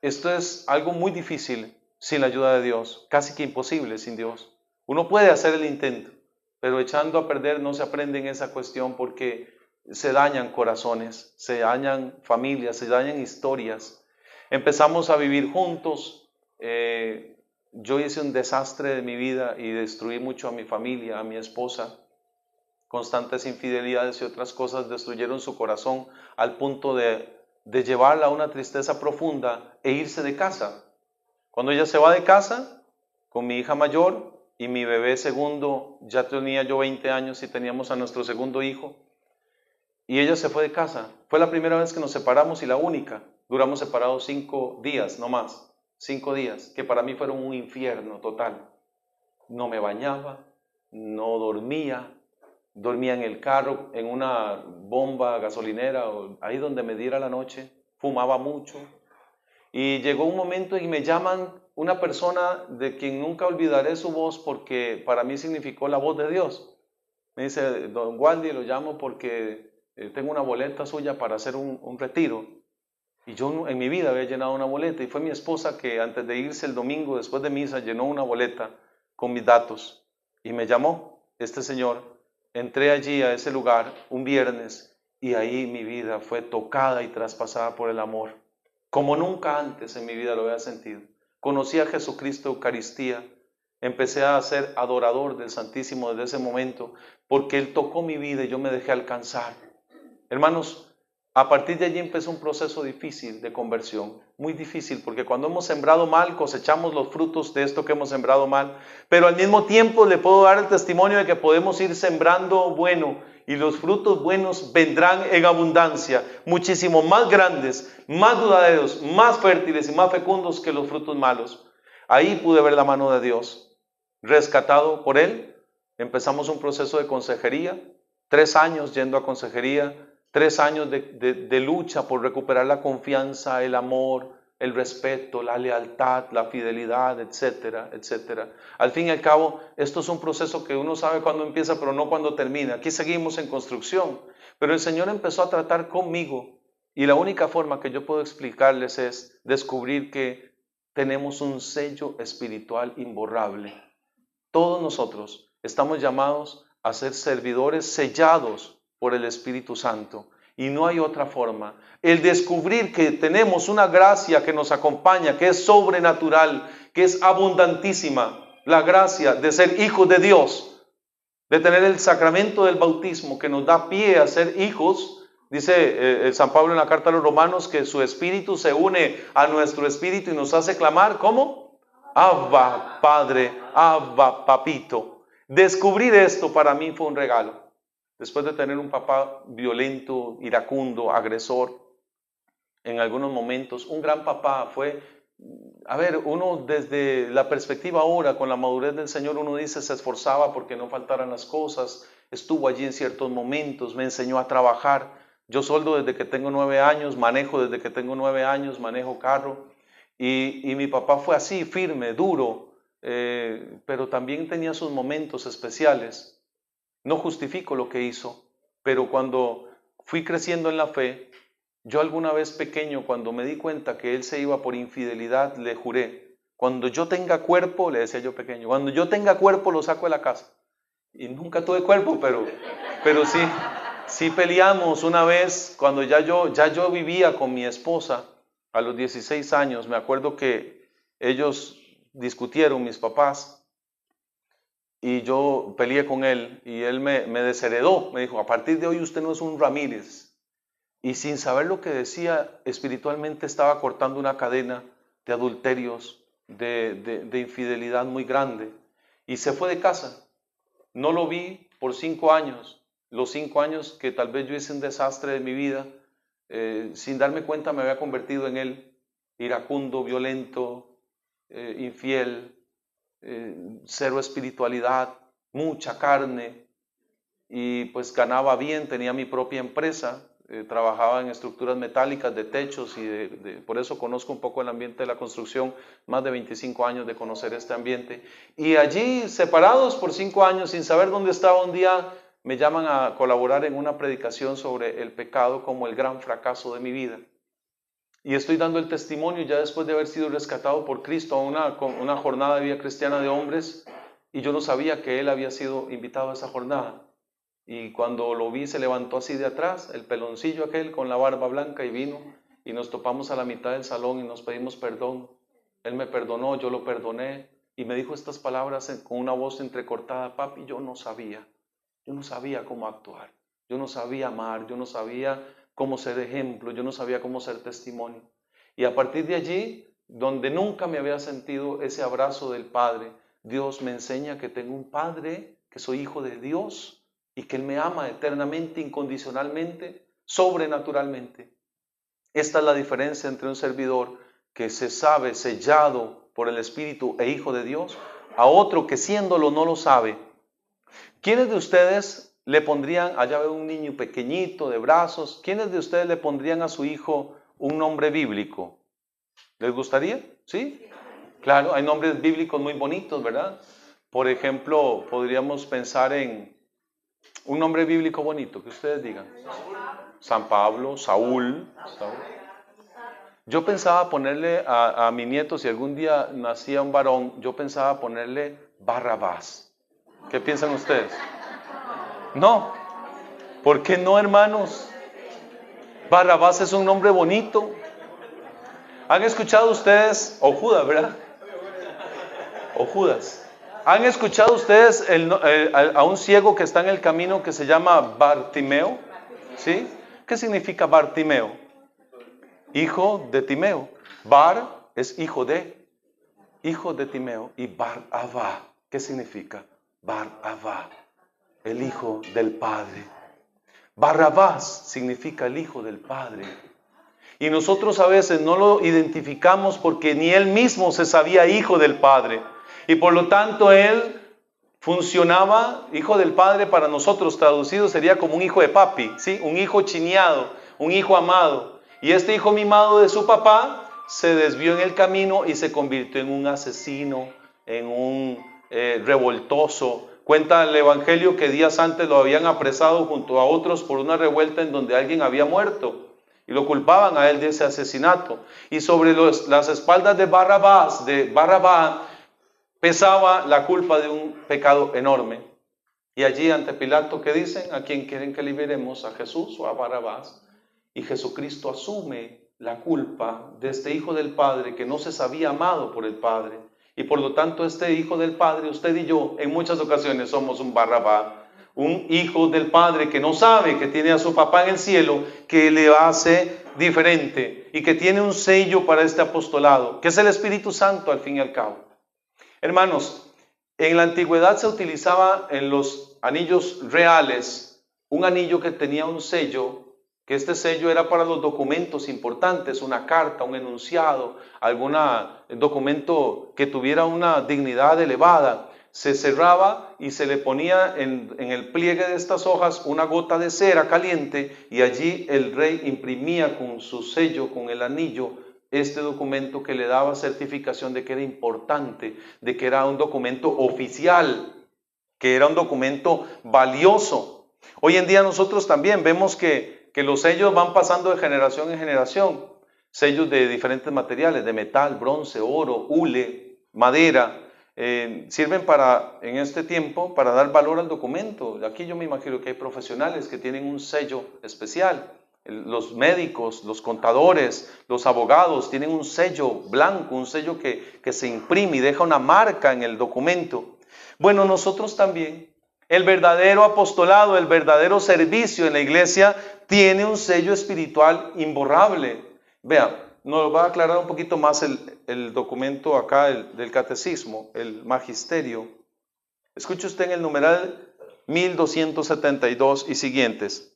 S2: Esto es algo muy difícil sin la ayuda de Dios, casi que imposible sin Dios. Uno puede hacer el intento, pero echando a perder no se aprende en esa cuestión, porque se dañan corazones, se dañan familias, se dañan historias. Empezamos a vivir juntos. Yo hice un desastre de mi vida y destruí mucho a mi familia, a mi esposa. Constantes infidelidades y otras cosas destruyeron su corazón al punto de llevarla a una tristeza profunda e irse de casa. Cuando ella se va de casa, con mi hija mayor y mi bebé segundo, ya tenía yo 20 años y teníamos a nuestro segundo hijo, y ella se fue de casa. Fue la primera vez que nos separamos y la única. Duramos separados 5 días, no más, 5 días, que para mí fueron un infierno total. No me bañaba, no dormía en el carro, en una bomba gasolinera, ahí donde me diera la noche, fumaba mucho. Y llegó un momento y me llaman una persona de quien nunca olvidaré su voz, porque para mí significó la voz de Dios. Me dice: don Waldy, lo llamo porque tengo una boleta suya para hacer un retiro. Y yo en mi vida había llenado una boleta, y fue mi esposa que antes de irse el domingo después de misa llenó una boleta con mis datos y me llamó este señor. Entré allí a ese lugar un viernes y ahí mi vida fue tocada y traspasada por el amor, como nunca antes en mi vida lo había sentido. Conocí a Jesucristo Eucaristía, empecé a ser adorador del Santísimo desde ese momento, porque Él tocó mi vida y yo me dejé alcanzar. Hermanos, a partir de allí empezó un proceso difícil de conversión, muy difícil, porque cuando hemos sembrado mal cosechamos los frutos de esto que hemos sembrado mal, pero al mismo tiempo le puedo dar el testimonio de que podemos ir sembrando bueno, y los frutos buenos vendrán en abundancia, muchísimo más grandes, más duraderos, más fértiles y más fecundos que los frutos malos. Ahí pude ver la mano de Dios. Rescatado por Él, empezamos un proceso de consejería, 3 años yendo a consejería, 3 años de lucha por recuperar la confianza, el amor, el respeto, la lealtad, la fidelidad, etcétera, etcétera. Al fin y al cabo, esto es un proceso que uno sabe cuándo empieza, pero no cuándo termina. Aquí seguimos en construcción, pero el Señor empezó a tratar conmigo, y la única forma que yo puedo explicarles es descubrir que tenemos un sello espiritual imborrable. Todos nosotros estamos llamados a ser servidores sellados por el Espíritu Santo, y no hay otra forma. El descubrir que tenemos una gracia que nos acompaña, que es sobrenatural, que es abundantísima, la gracia de ser hijos de Dios, de tener el sacramento del bautismo que nos da pie a ser hijos, Dice San Pablo en la carta a los Romanos que su espíritu se une a nuestro espíritu y nos hace clamar, ¿cómo? Abba, Padre, Abba, Papito. Descubrir esto para mí fue un regalo. Después de tener un papá violento, iracundo, agresor, en algunos momentos, un gran papá fue, a ver, uno desde la perspectiva ahora, con la madurez del Señor, uno dice, se esforzaba porque no faltaran las cosas, estuvo allí en ciertos momentos, me enseñó a trabajar. Yo soldo desde que tengo 9 años, manejo desde que tengo 9 años, manejo carro, y mi papá fue así, firme, duro, pero también tenía sus momentos especiales. No justifico lo que hizo, pero cuando fui creciendo en la fe, yo alguna vez pequeño, cuando me di cuenta que él se iba por infidelidad, le juré, cuando yo tenga cuerpo, le decía yo pequeño, cuando yo tenga cuerpo lo saco de la casa. Y nunca tuve cuerpo, pero sí peleamos una vez, cuando ya yo vivía con mi esposa, a los 16 años, me acuerdo que ellos discutieron, mis papás, y yo peleé con él, y él me desheredó, me dijo, a partir de hoy usted no es un Ramírez. Y sin saber lo que decía, espiritualmente estaba cortando una cadena de adulterios, de infidelidad muy grande. Y se fue de casa. No lo vi por 5 años. Los 5 años que tal vez yo hice un desastre de mi vida, sin darme cuenta me había convertido en él. Iracundo, violento, infiel, cero espiritualidad, mucha carne. Y pues ganaba bien, tenía mi propia empresa. Trabajaba en estructuras metálicas de techos y por eso conozco un poco el ambiente de la construcción, más de 25 años de conocer este ambiente. Y allí, separados por 5 años, sin saber dónde estaba, un día me llaman a colaborar en una predicación sobre el pecado como el gran fracaso de mi vida. Y estoy dando el testimonio ya después de haber sido rescatado por Cristo a una jornada de vida cristiana de hombres, y yo no sabía que él había sido invitado a esa jornada. Y cuando lo vi se levantó así de atrás, el peloncillo aquel con la barba blanca, y vino y nos topamos a la mitad del salón y nos pedimos perdón. Él me perdonó, yo lo perdoné y me dijo estas palabras con una voz entrecortada: papi, yo no sabía cómo actuar, yo no sabía amar, yo no sabía cómo ser ejemplo, yo no sabía cómo ser testimonio. Y a partir de allí, donde nunca me había sentido ese abrazo del Padre, Dios me enseña que tengo un Padre, que soy hijo de Dios, y que Él me ama eternamente, incondicionalmente, sobrenaturalmente. Esta es la diferencia entre un servidor que se sabe sellado por el Espíritu e hijo de Dios, a otro que siéndolo no lo sabe. ¿Quiénes de ustedes le pondrían, allá veo un niño pequeñito de brazos, quiénes de ustedes le pondrían a su hijo un nombre bíblico? ¿Les gustaría? ¿Sí? Claro, hay nombres bíblicos muy bonitos, ¿verdad? Por ejemplo, podríamos pensar en un nombre bíblico bonito, que ustedes digan. San Pablo, Saúl. Yo pensaba ponerle a mi nieto, si algún día nacía un varón, yo pensaba ponerle Barrabás. ¿Qué piensan ustedes? No. ¿Por qué no, hermanos? Barrabás es un nombre bonito. ¿Han escuchado ustedes? O Judas, ¿verdad? O Judas. ¿Han escuchado ustedes a un ciego que está en el camino que se llama Bartimeo? ¿Sí? ¿Qué significa Bartimeo? Hijo de Timeo. Bar es hijo de Timeo. Y Bar-Abá, ¿qué significa? Bar-Abá, el hijo del Padre. Barrabás significa el hijo del Padre. Y nosotros a veces no lo identificamos porque ni él mismo se sabía hijo del Padre. Y por lo tanto él funcionaba, hijo del Padre para nosotros traducido sería como un hijo de papi, ¿sí? Un hijo chineado, un hijo amado. Y este hijo mimado de su papá se desvió en el camino y se convirtió en un asesino, en un revoltoso. Cuenta el Evangelio que días antes lo habían apresado junto a otros por una revuelta en donde alguien había muerto. Y lo culpaban a él de ese asesinato. Y sobre las espaldas de Barrabás, pesaba la culpa de un pecado enorme. Y allí ante Pilato, ¿qué dicen? ¿A quién quieren que liberemos? ¿A Jesús o a Barrabás? Y Jesucristo asume la culpa de este hijo del Padre que no se sabía amado por el Padre. Y por lo tanto este hijo del Padre, usted y yo, en muchas ocasiones somos un Barrabás, un hijo del Padre que no sabe que tiene a su papá en el cielo, que le hace diferente y que tiene un sello para este apostolado, que es el Espíritu Santo al fin y al cabo. Hermanos, en la antigüedad se utilizaba en los anillos reales un anillo que tenía un sello, que este sello era para los documentos importantes, una carta, un enunciado, algún documento que tuviera una dignidad elevada. Se cerraba y se le ponía en el pliegue de estas hojas una gota de cera caliente y allí el rey imprimía con su sello, con el anillo, este documento que le daba certificación de que era importante, de que era un documento oficial, que era un documento valioso. Hoy en día nosotros también vemos que los sellos van pasando de generación en generación, sellos de diferentes materiales, de metal, bronce, oro, hule, madera, sirven en este tiempo para dar valor al documento. Aquí yo me imagino que hay profesionales que tienen un sello especial. Los médicos, los contadores, los abogados tienen un sello blanco, un sello que se imprime y deja una marca en el documento. Bueno, nosotros también, el verdadero apostolado, el verdadero servicio en la iglesia tiene un sello espiritual imborrable. Vean, nos va a aclarar un poquito más el documento acá del catecismo, el magisterio. Escuche usted en el numeral 1272 y siguientes.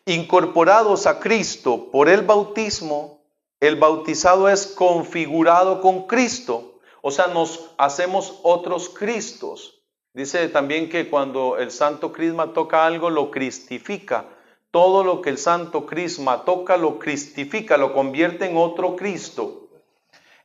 S2: Incorporados a Cristo por el bautismo, el bautizado es configurado con Cristo. O sea, nos hacemos otros Cristos. Dice también que cuando el santo crisma toca algo, lo cristifica. Todo lo que el santo crisma toca, lo cristifica, lo convierte en otro Cristo.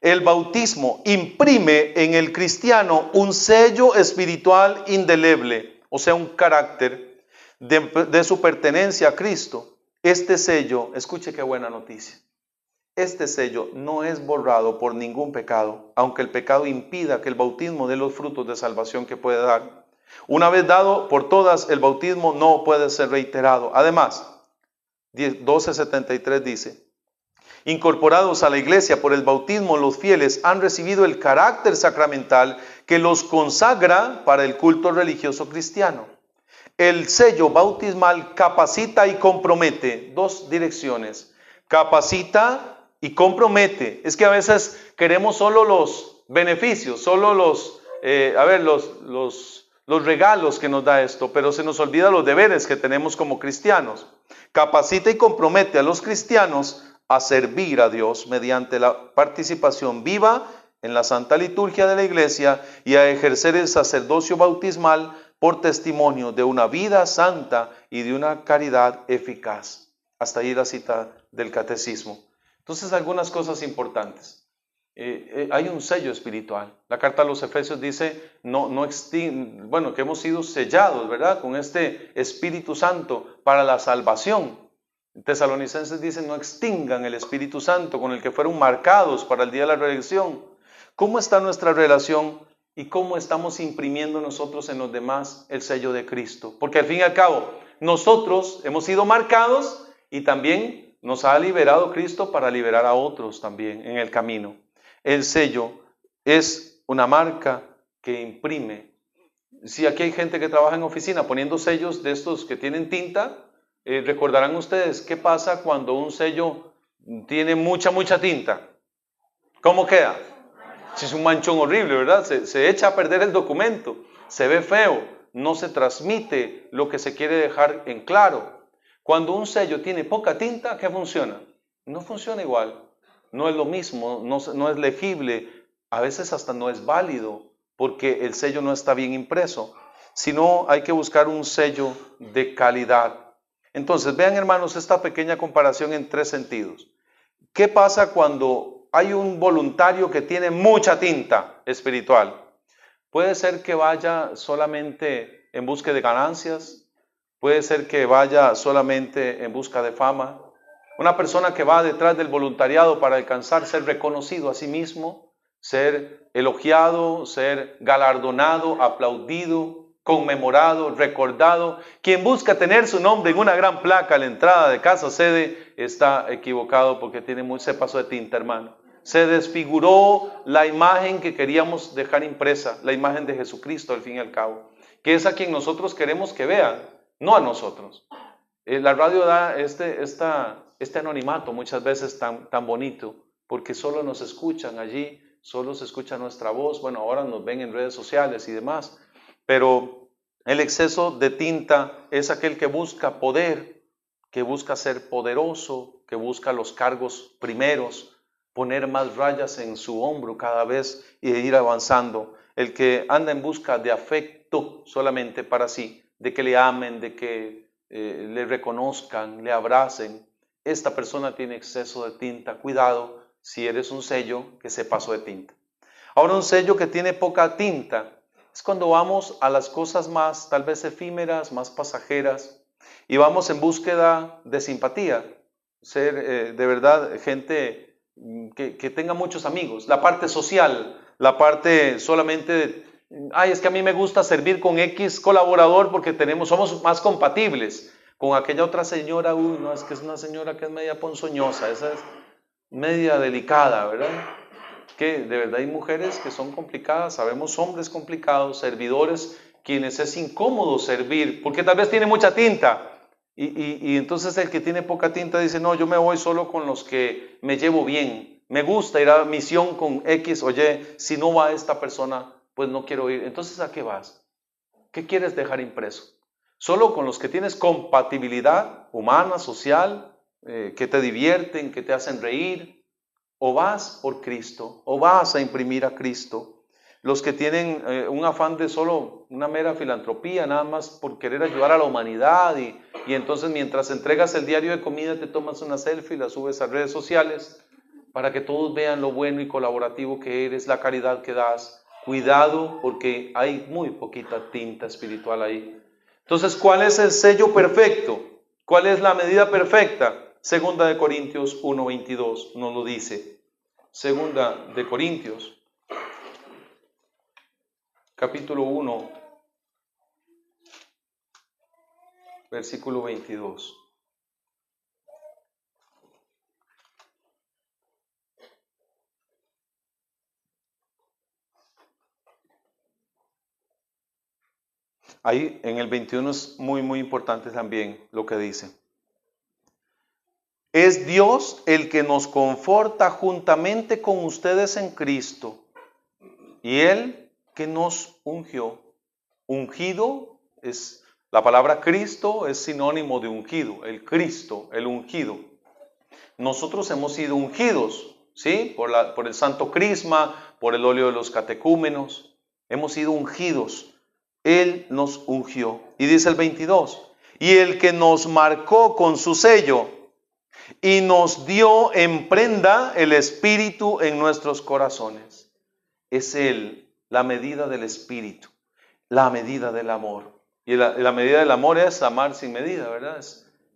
S2: El bautismo imprime en el cristiano un sello espiritual indeleble, o sea, un carácter de su pertenencia a Cristo. Este sello, escuche qué buena noticia, este sello no es borrado por ningún pecado, aunque el pecado impida que el bautismo dé los frutos de salvación que puede dar. Una vez dado por todas, el bautismo no puede ser reiterado. Además, 1273 dice, incorporados a la iglesia por el bautismo, los fieles han recibido el carácter sacramental que los consagra para el culto religioso cristiano. El sello bautismal capacita y compromete. Dos direcciones. Capacita y compromete. Es que a veces queremos solo los beneficios, solo los regalos que nos da esto, pero se nos olvida los deberes que tenemos como cristianos. Capacita y compromete a los cristianos a servir a Dios mediante la participación viva en la Santa Liturgia de la Iglesia y a ejercer el sacerdocio bautismal por testimonio de una vida santa y de una caridad eficaz. Hasta ahí la cita del catecismo. Entonces, algunas cosas importantes. Hay un sello espiritual. La carta a los Efesios dice que hemos sido sellados, ¿verdad?, con este Espíritu Santo para la salvación. Tesalonicenses dice, no extingan el Espíritu Santo con el que fueron marcados para el día de la redención. ¿Cómo está nuestra relación y cómo estamos imprimiendo nosotros en los demás el sello de Cristo? Porque al fin y al cabo, nosotros hemos sido marcados y también nos ha liberado Cristo para liberar a otros también en el camino. El sello es una marca que imprime. Si aquí hay gente que trabaja en oficina poniendo sellos de estos que tienen tinta, recordarán ustedes qué pasa cuando un sello tiene mucha tinta. ¿Cómo queda? Es un manchón horrible, ¿verdad? Se echa a perder el documento, se ve feo, no se transmite lo que se quiere dejar en claro. Cuando un sello tiene poca tinta, ¿qué funciona? No funciona igual. No es lo mismo, no es legible, a veces hasta no es válido porque el sello no está bien impreso, sino hay que buscar un sello de calidad. Entonces, vean hermanos esta pequeña comparación en tres sentidos. ¿Qué pasa cuando hay un voluntario que tiene mucha tinta espiritual? Puede ser que vaya solamente en busca de ganancias, puede ser que vaya solamente en busca de fama. Una persona que va detrás del voluntariado para alcanzar ser reconocido a sí mismo, ser elogiado, ser galardonado, aplaudido, conmemorado, recordado. Quien busca tener su nombre en una gran placa a la entrada de casa sede está equivocado porque se pasó de tinta, hermano. Se desfiguró la imagen que queríamos dejar impresa, la imagen de Jesucristo al fin y al cabo. que es a quien nosotros queremos que vean, no a nosotros. La radio da este anonimato muchas veces tan bonito, porque solo nos escuchan allí, solo se escucha nuestra voz. Bueno, ahora nos ven en redes sociales y demás, pero el exceso de tinta es aquel que busca poder, que busca ser poderoso, que busca los cargos primeros, poner más rayas en su hombro cada vez y ir avanzando. El que anda en busca de afecto solamente para sí, de que le amen, de que le reconozcan, le abracen. Esta persona tiene exceso de tinta. Cuidado si eres un sello que se pasó de tinta. Ahora, un sello que tiene poca tinta es cuando vamos a las cosas más tal vez efímeras, más pasajeras, y vamos en búsqueda de simpatía, ser de verdad gente que tenga muchos amigos, la parte social, la parte solamente de, es que a mí me gusta servir con X colaborador porque somos más compatibles. Con aquella otra señora, no, es que es una señora que es media ponzoñosa, esa es media delicada, ¿verdad? Que de verdad hay mujeres que son complicadas, sabemos hombres complicados, servidores, quienes es incómodo servir, porque tal vez tiene mucha tinta, y entonces el que tiene poca tinta dice, no, yo me voy solo con los que me llevo bien, me gusta ir a misión con X, oye, si no va esta persona, pues no quiero ir. Entonces, ¿a qué vas? ¿Qué quieres dejar impreso? Solo con los que tienes compatibilidad humana, social, que te divierten, que te hacen reír. O vas por Cristo, o vas a imprimir a Cristo. Los que tienen un afán de solo una mera filantropía, nada más por querer ayudar a la humanidad, y entonces mientras entregas el diario de comida te tomas una selfie, la subes a redes sociales para que todos vean lo bueno y colaborativo que eres, la caridad que das. Cuidado, porque hay muy poquita tinta espiritual ahí. Entonces, ¿cuál es el sello perfecto? ¿Cuál es la medida perfecta? Segunda de Corintios 1:22 nos lo dice. Segunda de Corintios, capítulo 1, versículo 22. Ahí en el 21 es muy importante también lo que dice. Es Dios el que nos conforta juntamente con ustedes en Cristo, y Él que nos ungió. Ungido es, la palabra Cristo es sinónimo de ungido, el Cristo, el ungido. Nosotros hemos sido ungidos, ¿sí? Por el santo crisma, por el óleo de los catecúmenos, hemos sido ungidos. Él nos ungió. Y dice el 22, y el que nos marcó con su sello y nos dio en prenda el Espíritu en nuestros corazones. Es Él, la medida del Espíritu, la medida del amor. Y la medida del amor es amar sin medida, ¿verdad?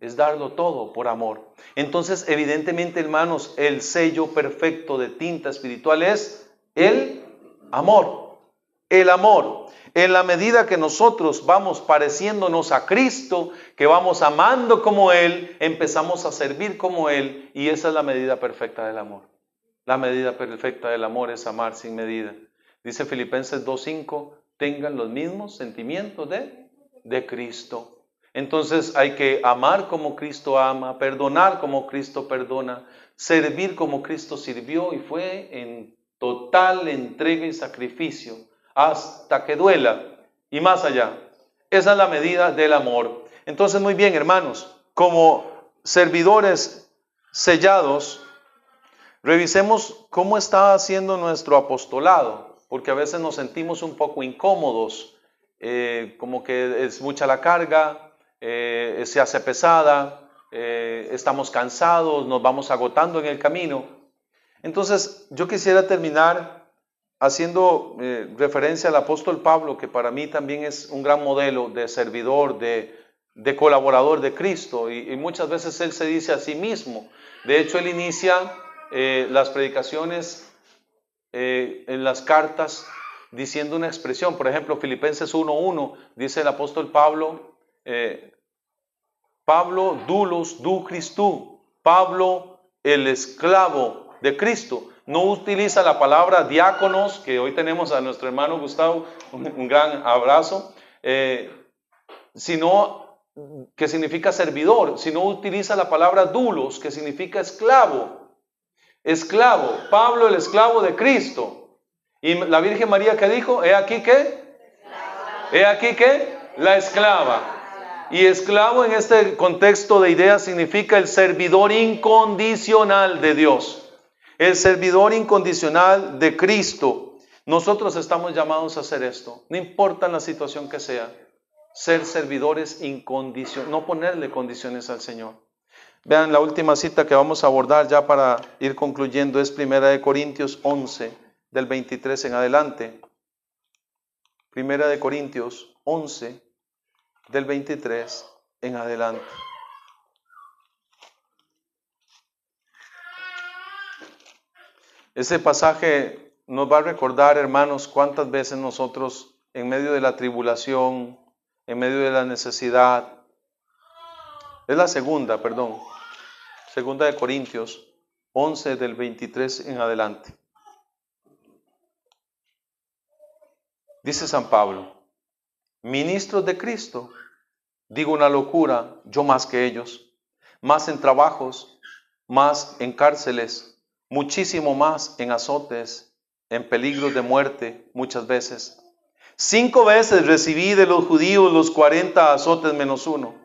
S2: Es darlo todo por amor. Entonces, evidentemente, hermanos, el sello perfecto de tinta espiritual es el amor. El amor. En la medida que nosotros vamos pareciéndonos a Cristo, que vamos amando como Él, empezamos a servir como Él, y esa es la medida perfecta del amor. La medida perfecta del amor es amar sin medida. Dice Filipenses 2:5, tengan los mismos sentimientos de Cristo. Entonces hay que amar como Cristo ama, perdonar como Cristo perdona, servir como Cristo sirvió y fue en total entrega y sacrificio, hasta que duela y más allá. Esa es la medida del amor. Entonces, muy bien, hermanos, como servidores sellados, revisemos cómo está haciendo nuestro apostolado, porque a veces nos sentimos un poco incómodos, como que es mucha la carga, se hace pesada, estamos cansados, nos vamos agotando en el camino. Entonces, yo quisiera terminar haciendo referencia al apóstol Pablo, que para mí también es un gran modelo de servidor, de colaborador de Cristo, y muchas veces él se dice a sí mismo. De hecho, él inicia las predicaciones en las cartas diciendo una expresión. Por ejemplo, Filipenses 1:1 dice el apóstol Pablo, Pablo, doulos du Christou, Pablo, el esclavo de Cristo. No utiliza la palabra diáconos, que hoy tenemos a nuestro hermano Gustavo, un gran abrazo. sino que significa servidor, sino utiliza la palabra doulos, que significa esclavo. Esclavo, Pablo el esclavo de Cristo. Y la Virgen María, ¿qué dijo? ¿He aquí qué? ¿He aquí qué? La esclava. Y esclavo en este contexto de ideas significa el servidor incondicional de Dios. El servidor incondicional de Cristo. Nosotros estamos llamados a hacer esto. No importa la situación que sea. Ser servidores incondicionales. No ponerle condiciones al Señor. Vean, la última cita que vamos a abordar ya para ir concluyendo es 1 Corintios 11, del 23 en adelante. 1 Corintios 11, del 23 en adelante. Ese pasaje nos va a recordar, hermanos, cuántas veces nosotros, en medio de la tribulación, en medio de la necesidad, es la segunda de Corintios 11 del 23 en adelante. Dice San Pablo, ministros de Cristo, digo una locura, yo más que ellos, más en trabajos, más en cárceles, muchísimo más en azotes, en peligros de muerte muchas veces. 5 veces recibí de los judíos los 40 azotes menos 1.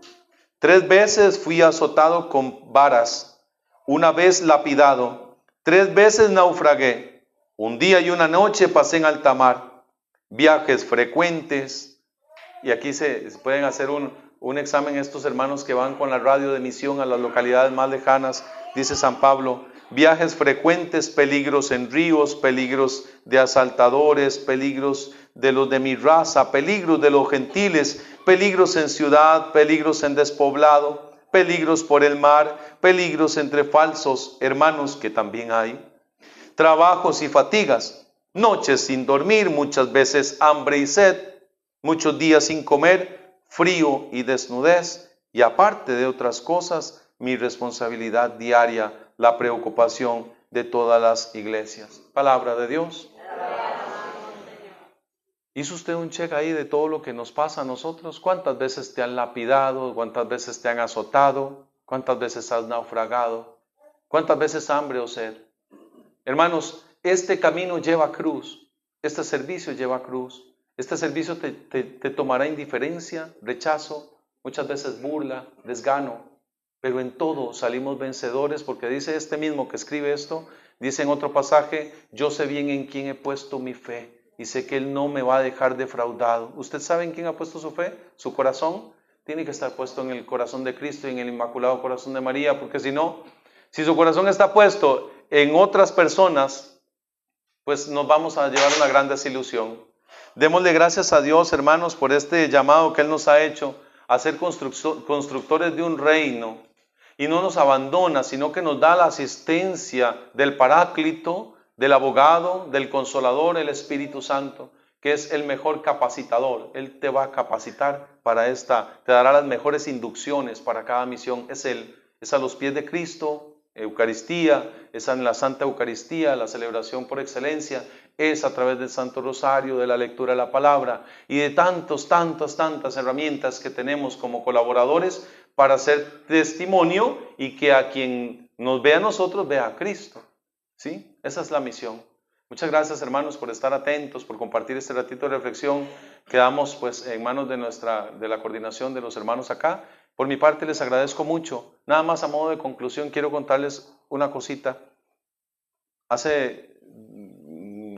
S2: 3 veces fui azotado con varas, 1 vez lapidado, 3 veces naufragué, 1 día y 1 noche pasé en alta mar, viajes frecuentes. Y aquí se pueden hacer un examen estos hermanos que van con la radio de misión a las localidades más lejanas. Dice San Pablo, viajes frecuentes, peligros en ríos, peligros de asaltadores, peligros de los de mi raza, peligros de los gentiles, peligros en ciudad, peligros en despoblado, peligros por el mar, peligros entre falsos hermanos que también hay, trabajos y fatigas, noches sin dormir, muchas veces hambre y sed, muchos días sin comer, frío y desnudez, y aparte de otras cosas, mi responsabilidad diaria, la preocupación de todas las iglesias. Palabra de Dios. ¿Hizo usted un check ahí de todo lo que nos pasa a nosotros? ¿Cuántas veces te han lapidado? ¿Cuántas veces te han azotado? ¿Cuántas veces has naufragado? ¿Cuántas veces hambre o sed? Hermanos, este camino lleva cruz. Este servicio lleva cruz. Este servicio te tomará indiferencia, rechazo, muchas veces burla, desgano. Pero en todo salimos vencedores porque dice este mismo que escribe esto, dice en otro pasaje, yo sé bien en quién he puesto mi fe. Y sé que Él no me va a dejar defraudado. ¿Usted sabe en quién ha puesto su fe? ¿Su corazón? Tiene que estar puesto en el corazón de Cristo y en el Inmaculado Corazón de María, porque si no, si su corazón está puesto en otras personas, pues nos vamos a llevar una gran desilusión. Démosle gracias a Dios, hermanos, por este llamado que Él nos ha hecho a ser constructores de un reino. Y no nos abandona, sino que nos da la asistencia del Paráclito, del abogado, del consolador, el Espíritu Santo, que es el mejor capacitador. Él te va a capacitar para te dará las mejores inducciones para cada misión. Es Él, es a los pies de Cristo, Eucaristía, es en la Santa Eucaristía, la celebración por excelencia, es a través del Santo Rosario, de la lectura de la palabra y de tantas herramientas que tenemos como colaboradores para hacer testimonio y que a quien nos vea a nosotros vea a Cristo. ¿Sí? Esa es la misión. Muchas gracias, hermanos, por estar atentos, por compartir este ratito de reflexión. Quedamos pues en manos de la coordinación de los hermanos acá. Por mi parte les agradezco mucho. Nada más a modo de conclusión quiero contarles una cosita.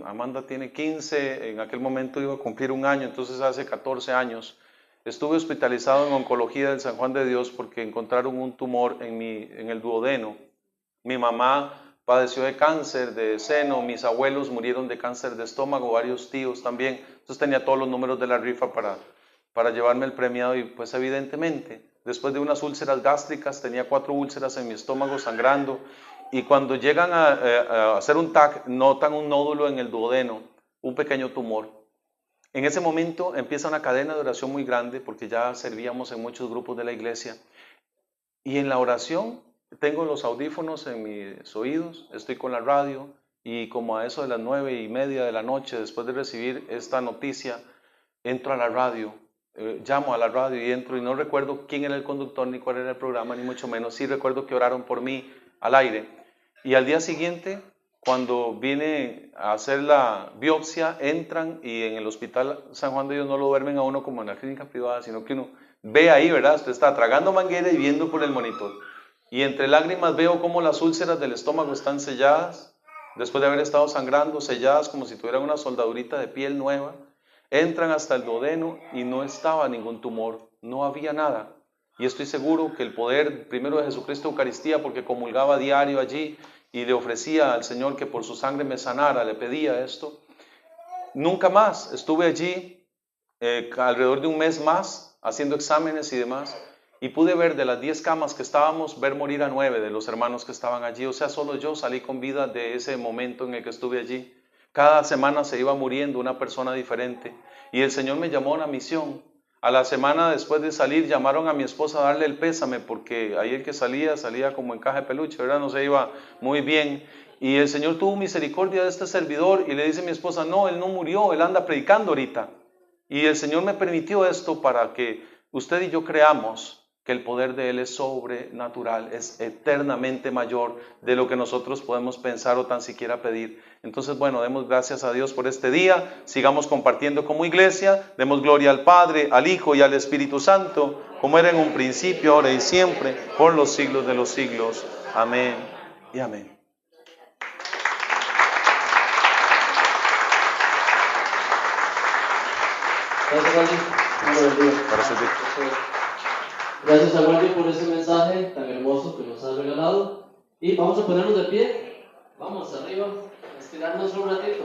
S2: Amanda tiene 15, en aquel momento iba a cumplir 1 año, entonces hace 14 años. Estuve hospitalizado en oncología del San Juan de Dios porque encontraron un tumor en el duodeno. Mi mamá padeció de cáncer de seno, mis abuelos murieron de cáncer de estómago, varios tíos también. Entonces tenía todos los números de la rifa para llevarme el premiado y pues evidentemente, después de unas úlceras gástricas, tenía 4 úlceras en mi estómago sangrando y cuando llegan a hacer un TAC, notan un nódulo en el duodeno, un pequeño tumor. En ese momento empieza una cadena de oración muy grande porque ya servíamos en muchos grupos de la iglesia y en la oración tengo los audífonos en mis oídos, estoy con la radio y como a eso de las 9:30 de la noche, después de recibir esta noticia, entro a la radio llamo a la radio y entro y no recuerdo quién era el conductor, ni cuál era el programa, ni mucho menos. Sí recuerdo que oraron por mí al aire. Y al día siguiente, cuando vine a hacer la biopsia, entran y en el hospital San Juan de Dios no lo duermen a uno como en la clínica privada, sino que uno ve ahí, ¿verdad? Usted está tragando manguera y viendo por el monitor. Y entre lágrimas veo cómo las úlceras del estómago están selladas, después de haber estado sangrando, selladas como si tuvieran una soldadurita de piel nueva. Entran hasta el duodeno y no estaba ningún tumor, no había nada. Y estoy seguro que el poder primero de Jesucristo Eucaristía, porque comulgaba a diario allí y le ofrecía al Señor que por su sangre me sanara, le pedía esto. Nunca más estuve allí alrededor de un mes más haciendo exámenes y demás. Y pude ver de las 10 camas que estábamos, ver morir a 9 de los hermanos que estaban allí. O sea, solo yo salí con vida de ese momento en el que estuve allí. Cada semana se iba muriendo una persona diferente. Y el Señor me llamó a una misión. A la semana después de salir, llamaron a mi esposa a darle el pésame, porque ahí el que salía como en caja de peluche, ¿verdad? No se iba muy bien. Y el Señor tuvo misericordia de este servidor y le dice a mi esposa, no, él no murió, él anda predicando ahorita. Y el Señor me permitió esto para que usted y yo creamos que el poder de Él es sobrenatural, es eternamente mayor de lo que nosotros podemos pensar o tan siquiera pedir. Entonces, bueno, demos gracias a Dios por este día, sigamos compartiendo como iglesia, demos gloria al Padre, al Hijo y al Espíritu Santo, como era en un principio, ahora y siempre, por los siglos de los siglos. Amén y amén.
S1: Gracias, Waldi.
S2: Para servir.
S1: Gracias a Waldi por ese mensaje tan hermoso que nos ha regalado. Y vamos a ponernos de pie. Vamos arriba, a estirarnos un ratito.